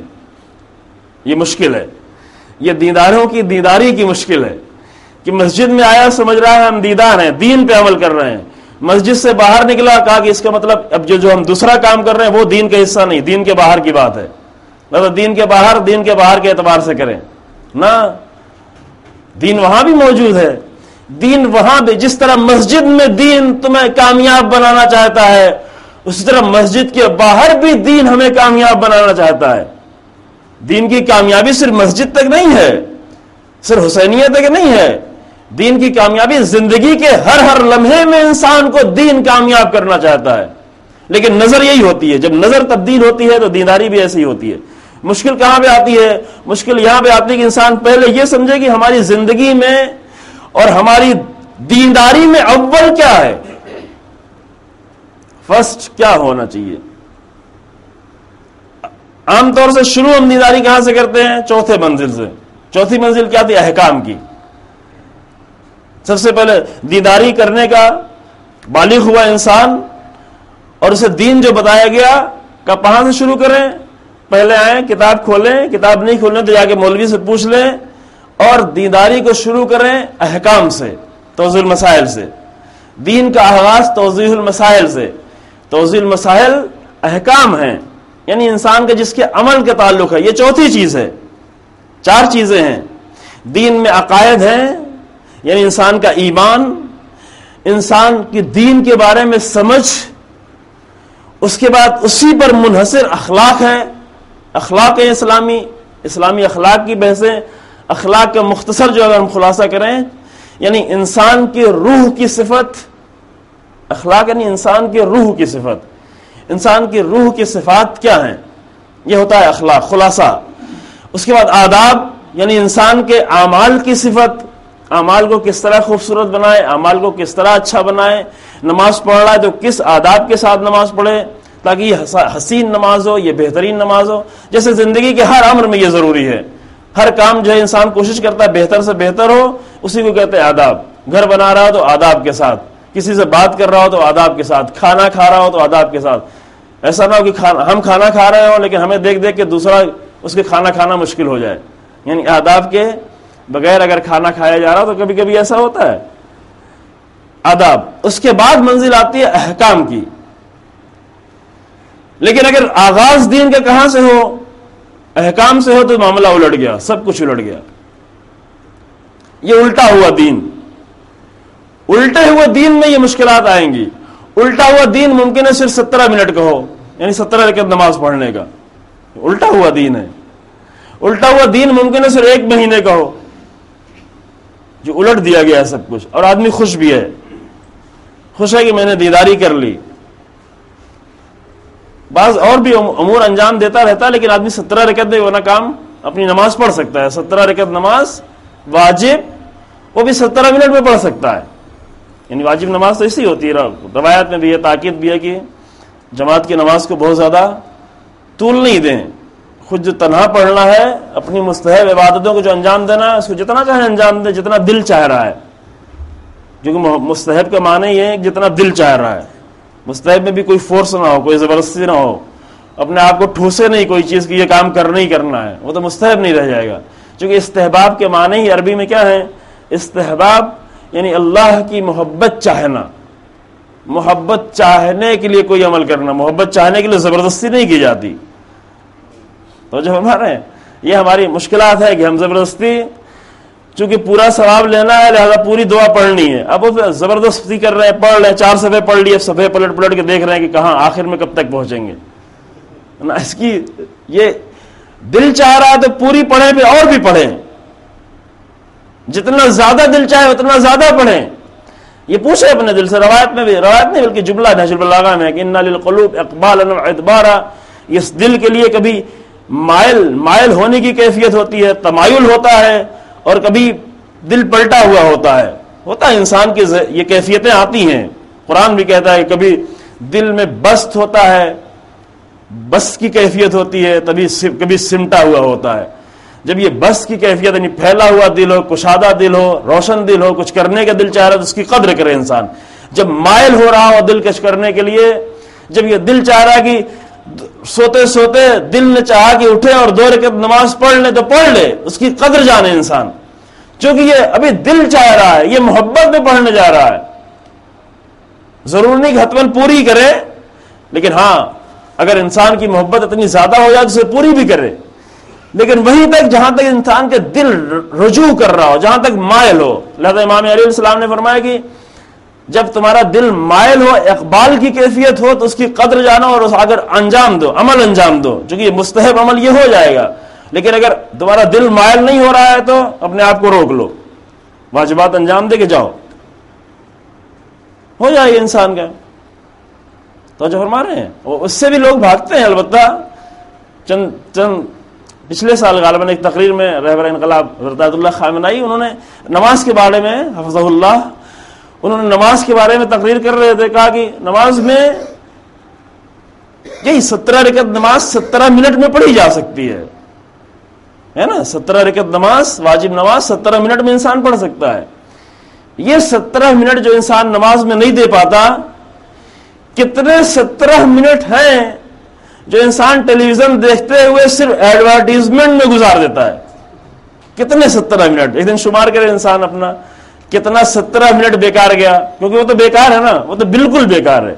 یہ مشکل ہے، یہ دینداروں کی دینداری کی مشکل ہے کہ مسجد میں آیا سمجھ رہا ہے ہم دیندار ہیں، دین پہ عمل کر رہے ہیں، مسجد سے باہر نکلا کہا کہ اس کا مطلب اب جو ہم دوسرا کام کر رہے ہیں وہ دین کا حصہ نہیں، دین کے باہر کی بات ہے. مطلب دین کے باہر کے اعتبار سے کریں نہ، دین وہاں بھی موجود ہے. دین وہاں بھی، جس طرح مسجد میں دین تمہیں کامیاب بنانا چاہتا ہے، اسی طرح مسجد کے باہر بھی دین ہمیں کامیاب بنانا چاہتا ہے. دین کی کامیابی صرف مسجد تک نہیں ہے، صرف حسینیہ تک نہیں ہے. دین کی کامیابی زندگی کے ہر لمحے میں انسان کو دین کامیاب کرنا چاہتا ہے. لیکن نظر یہی ہوتی ہے، جب نظر تبدیل ہوتی ہے تو دینداری بھی ایسی ہوتی ہے. مشکل کہاں پہ آتی ہے؟ مشکل یہاں پہ آتی ہے کہ انسان پہلے یہ سمجھے کہ ہماری زندگی میں اور ہماری دینداری میں اول کیا ہے، فرسٹ کیا ہونا چاہیے. عام طور سے شروع ہم دینداری کہاں سے کرتے ہیں؟ چوتھے منزل سے. چوتھی منزل کیا تھی؟ احکام کی. سب سے پہلے دینداری کرنے کا بالغ ہوا انسان اور اسے دین جو بتایا گیا کہاں سے شروع کریں؟ پہلے آئیں کتاب کھولیں، کتاب نہیں کھولیں تو جا کے مولوی سے پوچھ لیں، اور دینداری کو شروع کریں احکام سے، توضیح المسائل سے. دین کا آغاز توضیح المسائل سے. توضیح المسائل احکام ہیں، یعنی انسان کا جس کے عمل کے تعلق ہے. یہ چوتھی چیز ہے. 4 چیزیں ہیں دین میں. عقائد ہیں، یعنی انسان کا ایمان، انسان کی دین کے بارے میں سمجھ، اس کے بعد اسی پر منحصر اخلاق ہے. اخلاق اسلامی اخلاق کی بحثیں. اخلاق کا مختصر جو اگر ہم خلاصہ کریں، یعنی انسان کی روح کی صفت. اخلاق یعنی انسان کی روح کی صفت. انسان کی روح کی صفات کیا ہیں؟ یہ ہوتا ہے اخلاق خلاصہ. اس کے بعد آداب، یعنی انسان کے اعمال کی صفت. اعمال کو کس طرح خوبصورت بنائے، اعمال کو کس طرح اچھا بنائے. نماز پڑھ رہا ہے تو کس آداب کے ساتھ نماز پڑھے تاکہ یہ حسین نماز ہو، یہ بہترین نماز ہو. جیسے زندگی کے ہر امر میں یہ ضروری ہے. ہر کام جو ہے انسان کوشش کرتا ہے بہتر سے بہتر ہو، اسی کو کہتے ہیں آداب. گھر بنا رہا ہو تو آداب کے ساتھ، کسی سے بات کر رہا ہو تو آداب کے ساتھ، کھانا کھا رہا ہو تو آداب کے ساتھ. ایسا نہ ہو کہ ہم کھانا کھا رہے ہوں لیکن ہمیں دیکھ دیکھ کے دوسرا اس کے کھانا کھانا مشکل ہو جائے. یعنی آداب کے بغیر اگر کھانا کھایا جا رہا تو کبھی کبھی ایسا ہوتا ہے. آداب. اس کے بعد منزل آتی ہے احکام کی. لیکن اگر آغاز دین کا کہاں سے ہو؟ احکام سے ہو تو معاملہ الٹ گیا، سب کچھ الٹ گیا. یہ الٹا ہوا دین. الٹے ہوئے دین میں یہ مشکلات آئیں گی. الٹا ہوا دین ممکن ہے صرف 17 منٹ کا ہو، یعنی 17 رکعت نماز پڑھنے کا. الٹا ہوا دین ہے. الٹا ہوا دین ممکن ہے صرف 1 مہینے کا ہو، جو الٹ دیا گیا ہے سب کچھ. اور آدمی خوش بھی ہے، خوش ہے کہ میں نے دینداری کر لی. بعض اور بھی امور انجام دیتا رہتا ہے، لیکن آدمی 17 رکعت میں وہ کام اپنی نماز پڑھ سکتا ہے. 17 رکعت نماز واجب، وہ بھی 17 منٹ میں پڑھ سکتا ہے. یعنی واجب نماز تو اسی ہوتی ہے. روایات میں بھی ہے، تاکید بھی ہے کہ جماعت کی نماز کو بہت زیادہ طول نہیں دیں. خود جو تنہا پڑھنا ہے، اپنی مستحب عبادتوں کو جو انجام دینا ہے، اس کو جتنا چاہے انجام دے، جتنا دل چاہ رہا ہے. کیونکہ مستحب کا معنی یہ ہے کہ جتنا دل چاہ رہا ہے. مستحب میں بھی کوئی فورس نہ ہو، کوئی زبردستی نہ ہو، اپنے آپ کو ٹھوسے نہیں کوئی چیز کی یہ کام کرنا ہی کرنا ہے، وہ تو مستحب نہیں رہ جائے گا. چونکہ استحباب کے معنی ہی عربی میں کیا ہے؟ استحباب یعنی اللہ کی محبت چاہنا. محبت چاہنے کے لیے کوئی عمل کرنا، محبت چاہنے کے لیے زبردستی نہیں کی جاتی. تو جو ہمارے یہ ہماری مشکلات ہے کہ ہم زبردستی، چونکہ پورا ثواب لینا ہے لہذا پوری دعا پڑھنی ہے. اب وہ زبردستی کر رہے ہیں، پڑھ رہے ہیں، 4 صفحے پڑھ لیے، صفحے پلٹ پلٹ کے دیکھ رہے ہیں کہ کہاں آخر میں کب تک پہنچیں گے. اس کی یہ دل چاہ رہا ہے تو پوری پڑھیں، پھر اور بھی پڑھیں. جتنا زیادہ دل چاہے اتنا زیادہ پڑھیں. یہ پوچھے اپنے دل سے. روایت میں بھی، روایت نہیں بلکہ جملہ نہج البلاغہ میں ہے کہ ان للقلوب اقبالا وادبارا. اس دل کے لیے کبھی مائل ہونے کی کیفیت ہوتی ہے، تمایل ہوتا ہے، اور کبھی دل پلٹا ہوا ہوتا ہے. انسان کی یہ کیفیتیں آتی ہیں. قرآن بھی کہتا ہے کہ کبھی دل میں بست ہوتا ہے بس کی کیفیت ہوتی ہے تبھی کبھی سمٹا ہوا ہوتا ہے. جب یہ بس کی کیفیت یعنی پھیلا ہوا دل ہو, کشادہ دل ہو, روشن دل ہو, کچھ کرنے کا دل چاہ رہا ہے تو اس کی قدر کرے انسان. جب مائل ہو رہا ہو دل کش کرنے کے لیے, جب یہ دل چاہ رہا کہ سوتے سوتے دل نے چاہا کہ اٹھے اور 2 رکعت نماز پڑھ لے تو پڑھ لے, اس کی قدر جانے انسان. چونکہ یہ ابھی دل چاہ رہا ہے, یہ محبت میں پڑھنے جا رہا ہے. ضرور نہیں کہ حتماً پوری کرے, لیکن ہاں اگر انسان کی محبت اتنی زیادہ ہو جائے تو اسے پوری بھی کرے, لیکن وہیں تک جہاں تک انسان کے دل رجوع کر رہا ہو, جہاں تک مائل ہو. لہذا امام علیہ السلام نے فرمایا کہ جب تمہارا دل مائل ہو, اقبال کی کیفیت ہو, تو اس کی قدر جانو اور اس اگر انجام دو, عمل انجام دو, چونکہ یہ مستحب عمل یہ ہو جائے گا. لیکن اگر تمہارا دل مائل نہیں ہو رہا ہے تو اپنے آپ کو روک لو, واجبات انجام دے کے جاؤ, ہو جائے گا انسان کا. تو جو فرما رہے ہیں اس سے بھی لوگ بھاگتے ہیں. البتہ چند پچھلے سال غالباً ایک تقریر میں رہبر انقلاب حضرت آیت اللہ خامنائی, انہوں نے نماز کے بارے میں حفظہ اللہ, انہوں نے نماز کے بارے میں تقریر کر رہے تھے. کہا کہ نماز میں یہی 17 رکعت نماز 17 منٹ میں پڑھی جا سکتی ہے نا. 17 رکعت نماز, واجب نماز 17 منٹ میں انسان پڑھ سکتا ہے. یہ 17 منٹ جو انسان نماز میں نہیں دے پاتا, کتنے 17 منٹ ہیں جو انسان ٹیلی ویژن دیکھتے ہوئے صرف ایڈورٹیزمنٹ میں گزار دیتا ہے. کتنے 17 منٹ ایک دن شمار کرے انسان اپنا, کتنا 17 منٹ بیکار گیا. کیونکہ وہ تو بیکار ہے نا, وہ تو بالکل بیکار ہے.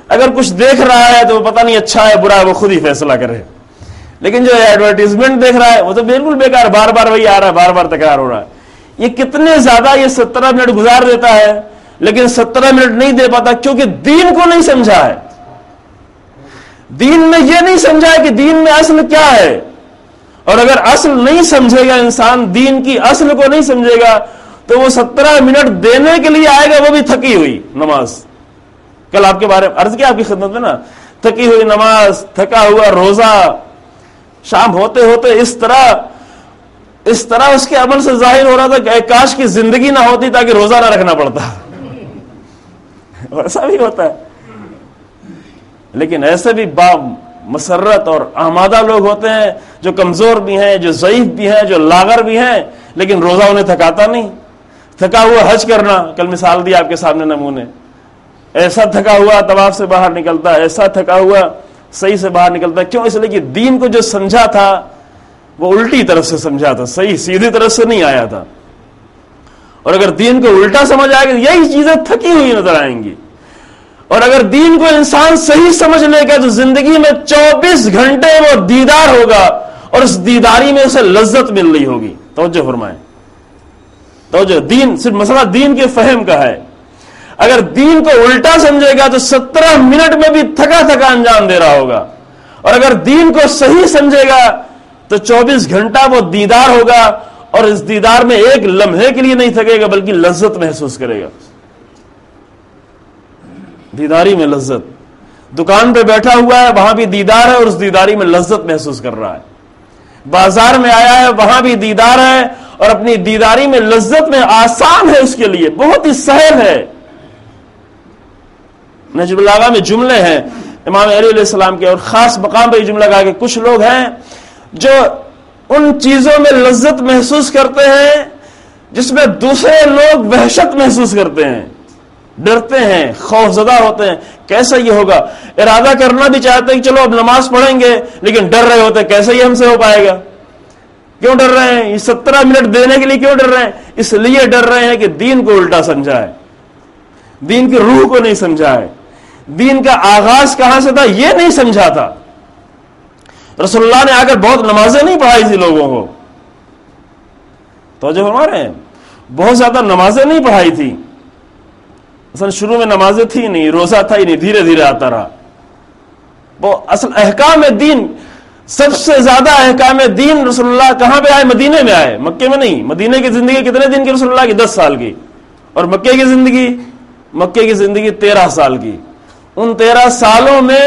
اگر کچھ دیکھ رہا ہے تو وہ پتہ نہیں اچھا ہے برا ہے, وہ خود ہی فیصلہ کرے. لیکن جو ایڈورٹیزمنٹ دیکھ رہا ہے وہ تو بالکل بیکار, بار بار وہی آ رہا ہے, بار بار تکرار ہو رہا ہے. یہ کتنے زیادہ یہ 17 منٹ گزار دیتا ہے, لیکن 17 منٹ نہیں دے پاتا کیونکہ دین کو نہیں سمجھا ہے. دین میں یہ نہیں سمجھا ہے کہ دین میں اصل کیا ہے. اور اگر اصل نہیں سمجھے گا انسان, دین کی اصل کو نہیں سمجھے گا, تو وہ 17 منٹ دینے کے لیے آئے گا, وہ بھی تھکی ہوئی نماز. کل آپ کے بارے میں عرض کیا آپ کی خدمت میں نا, تھکی ہوئی نماز, تھکا ہوا روزہ, شام ہوتے ہوتے اس طرح اس کے عمل سے ظاہر ہو رہا تھا کہ کاش کی زندگی نہ ہوتی تاکہ روزہ نہ رکھنا پڑتا. ایسا بھی ہوتا ہے. لیکن ایسے بھی با مسرت اور آمادہ لوگ ہوتے ہیں جو کمزور بھی ہیں, جو ضعیف بھی ہیں, جو لاغر بھی ہیں, لیکن روزہ انہیں تھکاتا نہیں. تھکا ہوا حج کرنا, کل مثال دی آپ کے سامنے نمونے, ایسا تھکا ہوا طواف سے باہر نکلتا ہے, ایسا تھکا ہوا صحیح سے باہر نکلتا ہے. کیوں؟ اس لیے کہ دین کو جو سمجھا تھا وہ الٹی طرف سے سمجھا تھا, صحیح سیدھی طرف سے نہیں آیا تھا. اور اگر دین کو الٹا سمجھ آئے گا یہی چیزیں تھکی ہوئی نظر آئیں گی. اور اگر دین کو انسان صحیح سمجھ لے گا تو زندگی میں 24 گھنٹے وہ دیدار ہوگا, اور اس دیداری میں اسے لذت مل رہی ہوگی. توجہ فرمائیں, توجہ. دین صرف مسئلہ دین کے فہم کا ہے. اگر دین کو الٹا سمجھے گا تو 17 منٹ میں بھی تھکا تھکا انجام دے رہا ہوگا, اور اگر دین کو صحیح سمجھے گا تو 24 گھنٹہ وہ دیدار ہوگا, اور اس دیدار میں ایک لمحے کے لیے نہیں تھکے گا بلکہ لذت محسوس کرے گا. دیداری میں لذت. دکان پہ بیٹھا ہوا ہے وہاں بھی دیدار ہے اور اس دیداری میں لذت محسوس کر رہا ہے. بازار میں آیا ہے وہاں بھی دیدار ہے اور اپنی دیداری میں لذت میں, آسان ہے اس کے لیے, بہت ہی سہل ہے. نجم البلاغہ میں جملے ہیں امام علیہ السلام کے, اور خاص مقام پہ یہ جملہ کہا کہ کچھ لوگ ہیں جو ان چیزوں میں لذت محسوس کرتے ہیں جس میں دوسرے لوگ وحشت محسوس کرتے ہیں, ڈرتے ہیں, خوفزدہ ہوتے ہیں. کیسا یہ ہوگا؟ ارادہ کرنا بھی چاہتے ہیں کہ چلو اب نماز پڑھیں گے, لیکن ڈر رہے ہوتے ہیں کیسے یہ ہم سے ہو پائے گا. کیوں ڈر رہے ہیں؟ یہ 17 منٹ دینے کے لیے کیوں ڈر رہے ہیں؟ اس لیے ڈر رہے ہیں کہ دین کو الٹا سمجھا ہے, دین کی روح کو نہیں سمجھا ہے, دین کا آغاز کہاں سے تھا یہ نہیں سمجھا تھا. رسول اللہ نے آ کر بہت نمازیں نہیں پڑھائی تھی لوگوں کو, توجہ فرما رہے ہیں, بہت زیادہ نمازیں نہیں پڑھائی تھی. اصل شروع میں نمازیں تھی نہیں, روزہ تھا ہی نہیں, دھیرے دھیرے آتا رہا. وہ اصل احکام دین, سب سے زیادہ احکام دین رسول اللہ کہاں پہ آئے؟ مدینے میں آئے, مکے میں نہیں. مدینے کی زندگی کتنے دن کی رسول اللہ کی؟ 10 سال کی. اور مکے کی زندگی 13 سال کی. ان 13 سالوں میں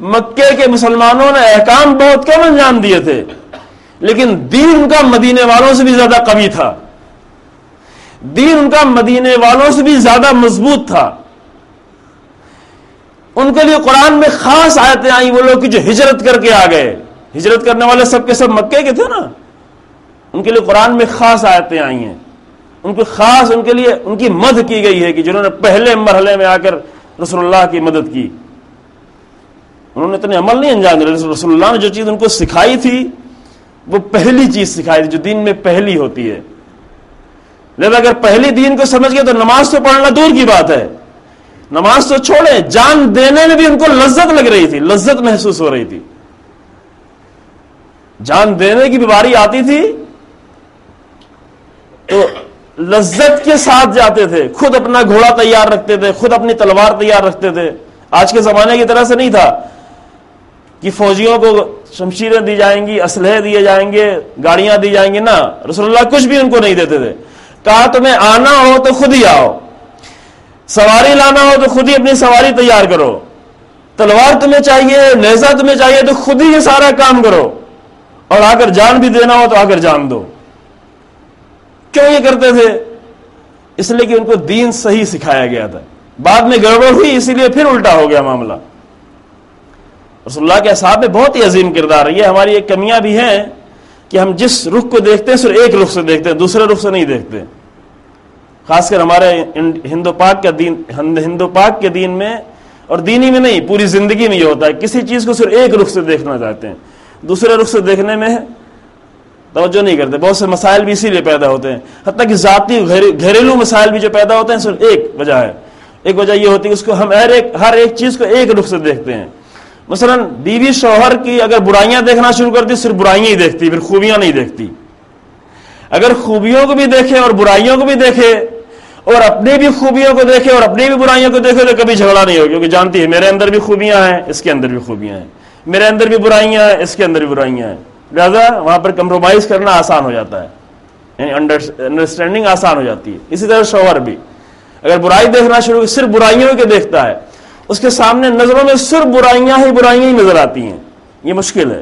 مکے کے مسلمانوں نے احکام بہت کم انجام دیے تھے, لیکن دین ان کا مدینے والوں سے بھی زیادہ قوی تھا, دین ان کا مدینے والوں سے بھی زیادہ مضبوط تھا. ان کے لیے قرآن میں خاص آیتیں آئیں، وہ لوگ جو ہجرت کر کے آ گئے، ہجرت کرنے والے سب کے سب مکے کے تھے نا، ان کے لیے قرآن میں خاص آیتیں آئی ہیں، ان کو خاص ان کے لیے ان کی مدح کی گئی ہے کہ جنہوں نے پہلے مرحلے میں آ کر رسول اللہ کی مدد کی، انہوں نے اتنے عمل نہیں انجام دیا، رسول اللہ نے جو چیز ان کو سکھائی تھی وہ پہلی چیز سکھائی تھی جو دین میں پہلی ہوتی ہے۔ لہذا اگر پہلی دین کو سمجھ گئے تو نماز تو پڑھنا دور کی بات ہے، نماز تو چھوڑے، جان دینے میں بھی ان کو لذت لگ رہی تھی، لذت محسوس ہو رہی تھی، جان دینے کی بھی باری آتی تھی تو لذت کے ساتھ جاتے تھے، خود اپنا گھوڑا تیار رکھتے تھے، خود اپنی تلوار تیار رکھتے تھے۔ آج کے زمانے کی طرح سے نہیں تھا کہ فوجیوں کو شمشیریں دی جائیں گی، اسلحے دیے جائیں گے، گاڑیاں دی جائیں گی، نہ، رسول اللہ کچھ بھی ان کو نہیں دیتے تھے، کہا تمہیں آنا ہو تو خود ہی آؤ، سواری لانا ہو تو خود ہی اپنی سواری تیار کرو، تلوار تمہیں چاہیے، نیزہ تمہیں چاہیے تو خود ہی یہ سارا کام کرو، اور آ کر جان بھی دینا ہو تو آ کر جان دو۔ کیوں یہ کرتے تھے؟ اس لیے کہ ان کو دین صحیح سکھایا گیا تھا، بعد میں گڑبڑ ہوئی اسی لیے پھر الٹا ہو گیا معاملہ۔ رسول اللہ کے اصحاب میں بہت ہی عظیم کردار ہے، یہ ہماری ایک کمیاں بھی ہیں کہ ہم جس رخ کو دیکھتے ہیں صرف ایک رخ سے دیکھتے ہیں، دوسرے رخ سے نہیں دیکھتے۔ خاص کر ہمارے ہند و پاک کے دین میں، اور دینی میں نہیں، پوری زندگی میں یہ ہوتا ہے، کسی چیز کو صرف ایک رخ سے دیکھنا چاہتے ہیں، دوسرے رخ سے دیکھنے میں توجہ نہیں کرتے۔ بہت سے مسائل بھی اسی لیے پیدا ہوتے ہیں، حتیٰ کہ ذاتی گھریلو مسائل بھی جو پیدا ہوتے ہیں صرف ایک وجہ ہے، ایک وجہ یہ ہوتی ہے اس کو ہم ہر ایک چیز کو ایک رخ سے دیکھتے ہیں۔ مثلا بیوی شوہر کی اگر برائیاں دیکھنا شروع کرتی صرف برائیاں ہی دیکھتی، پھر خوبیاں نہیں دیکھتی۔ اگر خوبیوں کو بھی دیکھے اور برائیوں کو بھی دیکھے اور اپنی بھی خوبیوں کو دیکھے اور اپنی بھی برائیوں کو دیکھے تو کبھی جھگڑا نہیں ہوگا، کیونکہ جانتی ہے میرے اندر بھی خوبیاں ہیں، اس کے اندر بھی خوبیاں ہیں، میرے اندر بھی برائیاں ہیں، اس کے اندر بھی برائیاں ہیں، لہذا وہاں پر کمپرومائز کرنا آسان ہو جاتا ہے، یعنی انڈرسٹینڈنگ آسان ہو جاتی ہے۔ اسی طرح شوہر بھی اگر برائی دیکھنا شروع صرف برائیوں کے دیکھتا ہے، اس کے سامنے نظروں میں صرف برائیاں ہی نظر آتی ہیں، یہ مشکل ہے۔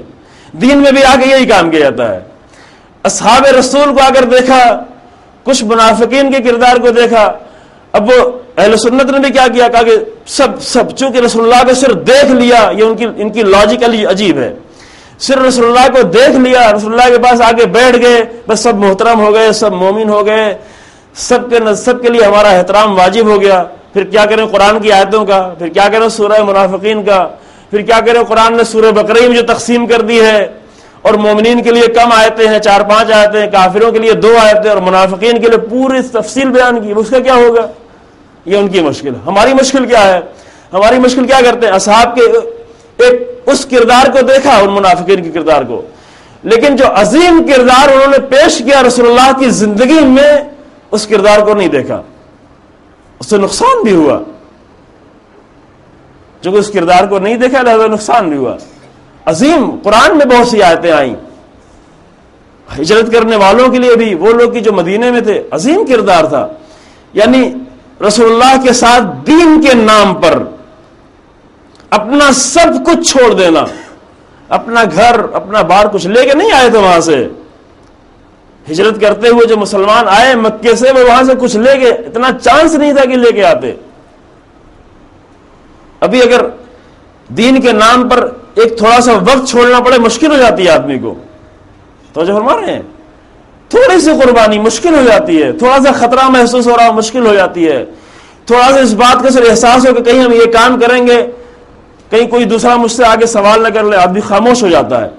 دین میں بھی آگے یہی کام کیا جاتا ہے۔ اصحاب رسول کو اگر دیکھا، کچھ منافقین کے کردار کو دیکھا، اب وہ اہل سنت نے بھی کیا کیا، کہا کہ سب چونکہ رسول اللہ کو صرف دیکھ لیا، یہ ان کی لاجک عجیب ہے، صرف رسول اللہ کو دیکھ لیا، رسول اللہ کے پاس آگے بیٹھ گئے، بس سب محترم ہو گئے، سب مومن ہو گئے، سب کے لیے ہمارا احترام واجب ہو گیا۔ پھر کیا کریں قرآن کی آیتوں کا، پھر کیا کریں سورہ منافقین کا، پھر کیا کریں قرآن نے سورہ بقرہ میں جو تقسیم کر دی ہے، اور مومنین کے لیے کم آیتیں ہیں، 4-5 آیتیں، کافروں کے لیے 2 آیتیں، اور منافقین کے لیے پوری تفصیل بیان کی، اس کا کیا ہوگا؟ یہ ان کی مشکل۔ ہماری مشکل کیا ہے؟ ہماری مشکل کیا کرتے ہیں؟ اصحاب کے ایک اس کردار کو دیکھا، ان منافقین کے کردار کو، لیکن جو عظیم کردار انہوں نے پیش کیا رسول اللہ کی زندگی میں، اس کردار کو نہیں دیکھا، اس سے نقصان بھی ہوا۔ جو کہ اس کردار کو نہیں دیکھا لہذا نقصان بھی ہوا۔ عظیم قرآن میں بہت سی آیتیں آئیں ہجرت کرنے والوں کے لیے بھی، وہ لوگ جو مدینے میں تھے، عظیم کردار تھا، یعنی رسول اللہ کے ساتھ دین کے نام پر اپنا سب کچھ چھوڑ دینا، اپنا گھر اپنا بار کچھ لے کے نہیں آئے تھے وہاں سے، ہجرت کرتے ہوئے جو مسلمان آئے مکے سے، وہ وہاں سے کچھ لے کے، اتنا چانس نہیں تھا کہ لے کے آتے۔ ابھی اگر دین کے نام پر ایک تھوڑا سا وقت چھوڑنا پڑے مشکل ہو جاتی ہے آدمی کو، توجہ فرما رہے ہیں، تھوڑی سی قربانی مشکل ہو جاتی ہے، تھوڑا سا خطرہ محسوس ہو رہا مشکل ہو جاتی ہے، تھوڑا سا اس بات کا صرف احساس ہو کہ کہیں ہم یہ کام کریں گے، کہیں کوئی دوسرا مجھ سے آگے سوال نہ کر لے، آدمی خاموش ہو جاتا ہے۔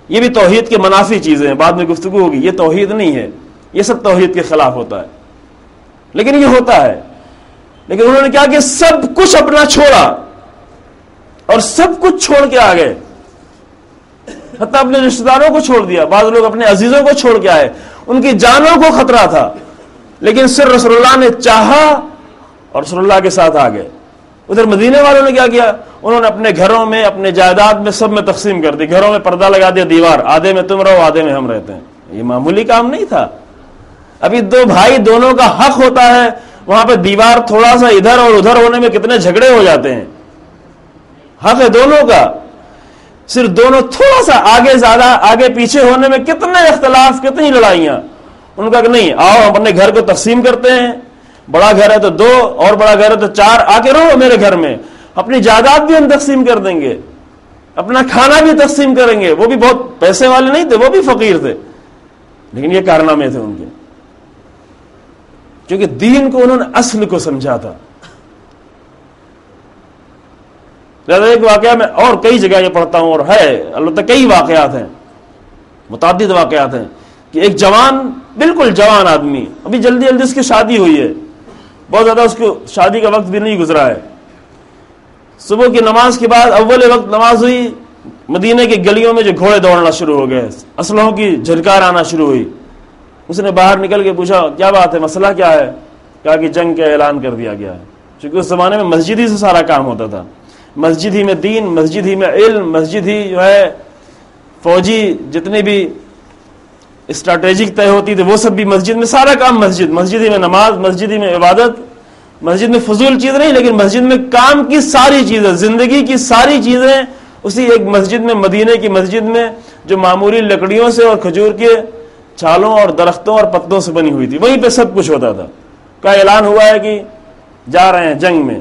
یہ بھی توحید کے منافی چیزیں ہیں، بعد میں گفتگو ہوگی، یہ توحید نہیں ہے، یہ سب توحید کے خلاف ہوتا ہے، لیکن یہ ہوتا ہے۔ لیکن انہوں نے کیا کہ سب کچھ اپنا چھوڑا اور سب کچھ چھوڑ کے آ گئے، حتیٰ اپنے رشتہ داروں کو چھوڑ دیا، بعض لوگ اپنے عزیزوں کو چھوڑ کے آئے، ان کی جانوں کو خطرہ تھا، لیکن صرف رسول اللہ نے چاہا اور رسول اللہ کے ساتھ آ گئے۔ ادھر مدینے والوں نے کیا کیا، انہوں نے اپنے گھروں میں اپنے جائیداد میں سب میں تقسیم کر دی، گھروں میں پردہ لگا دیا، دیوار، آدھے میں تم رہو آدھے میں ہم رہتے ہیں۔ یہ معمولی کام نہیں تھا، ابھی 2 بھائی دونوں کا حق ہوتا ہے، وہاں پہ دیوار تھوڑا سا ادھر اور ادھر ہونے میں کتنے جھگڑے ہو جاتے ہیں، حق ہے دونوں کا، صرف دونوں تھوڑا سا آگے زیادہ آگے پیچھے ہونے میں کتنے اختلاف، کتنی لڑائیاں۔ ان کا کہ نہیں، آؤ ہم اپنے گھر کو تقسیم کرتے ہیں، بڑا گھر ہے تو 2 اور بڑا گھر ہے تو 4، آ کے رہو میرے گھر میں، اپنی جائیداد بھی ہم تقسیم کر دیں گے، اپنا کھانا بھی تقسیم کریں گے. وہ بھی بہت پیسے والے نہیں تھے، وہ بھی فقیر تھے، لیکن یہ کارنامے تھے ان کے، کیونکہ دین کو انہوں نے اصل کو سمجھا تھا. ایک واقعہ میں اور کئی جگہ یہ پڑھتا ہوں، اور ہے البتہ کئی واقعات ہیں، متعدد واقعات ہیں، کہ ایک جوان، بالکل جوان آدمی، ابھی جلدی جلدی اس کی شادی ہوئی ہے، بہت زیادہ اس کو شادی کا وقت بھی نہیں گزرا ہے. صبح کی نماز کے بعد اول وقت نماز ہوئی، مدینے کی گلیوں میں جو گھوڑے دوڑنا شروع ہو گئے، اسلحوں کی جھنکار آنا شروع ہوئی. اس نے باہر نکل کے پوچھا کیا بات ہے، مسئلہ کیا ہے؟ کہا کہ جنگ کا اعلان کر دیا گیا ہے. چونکہ اس زمانے میں مسجد ہی سے سارا کام ہوتا تھا، مسجد ہی میں دین، مسجد ہی میں علم، مسجد ہی جو ہے فوجی جتنی بھی اسٹریٹجک طے ہوتی تھی وہ سب بھی مسجد میں، سارا کام مسجد ہی میں، نماز مسجد ہی میں، عبادت مسجد میں، فضول چیز نہیں لیکن مسجد میں کام کی ساری چیزیں، زندگی کی ساری چیزیں اسی ایک مسجد میں، مدینے کی مسجد میں، جو معمولی لکڑیوں سے اور کھجور کے چھالوں اور درختوں اور پتوں سے بنی ہوئی تھی، وہیں پہ سب کچھ ہوتا تھا. کا اعلان ہوا ہے کہ جا رہے ہیں جنگ میں.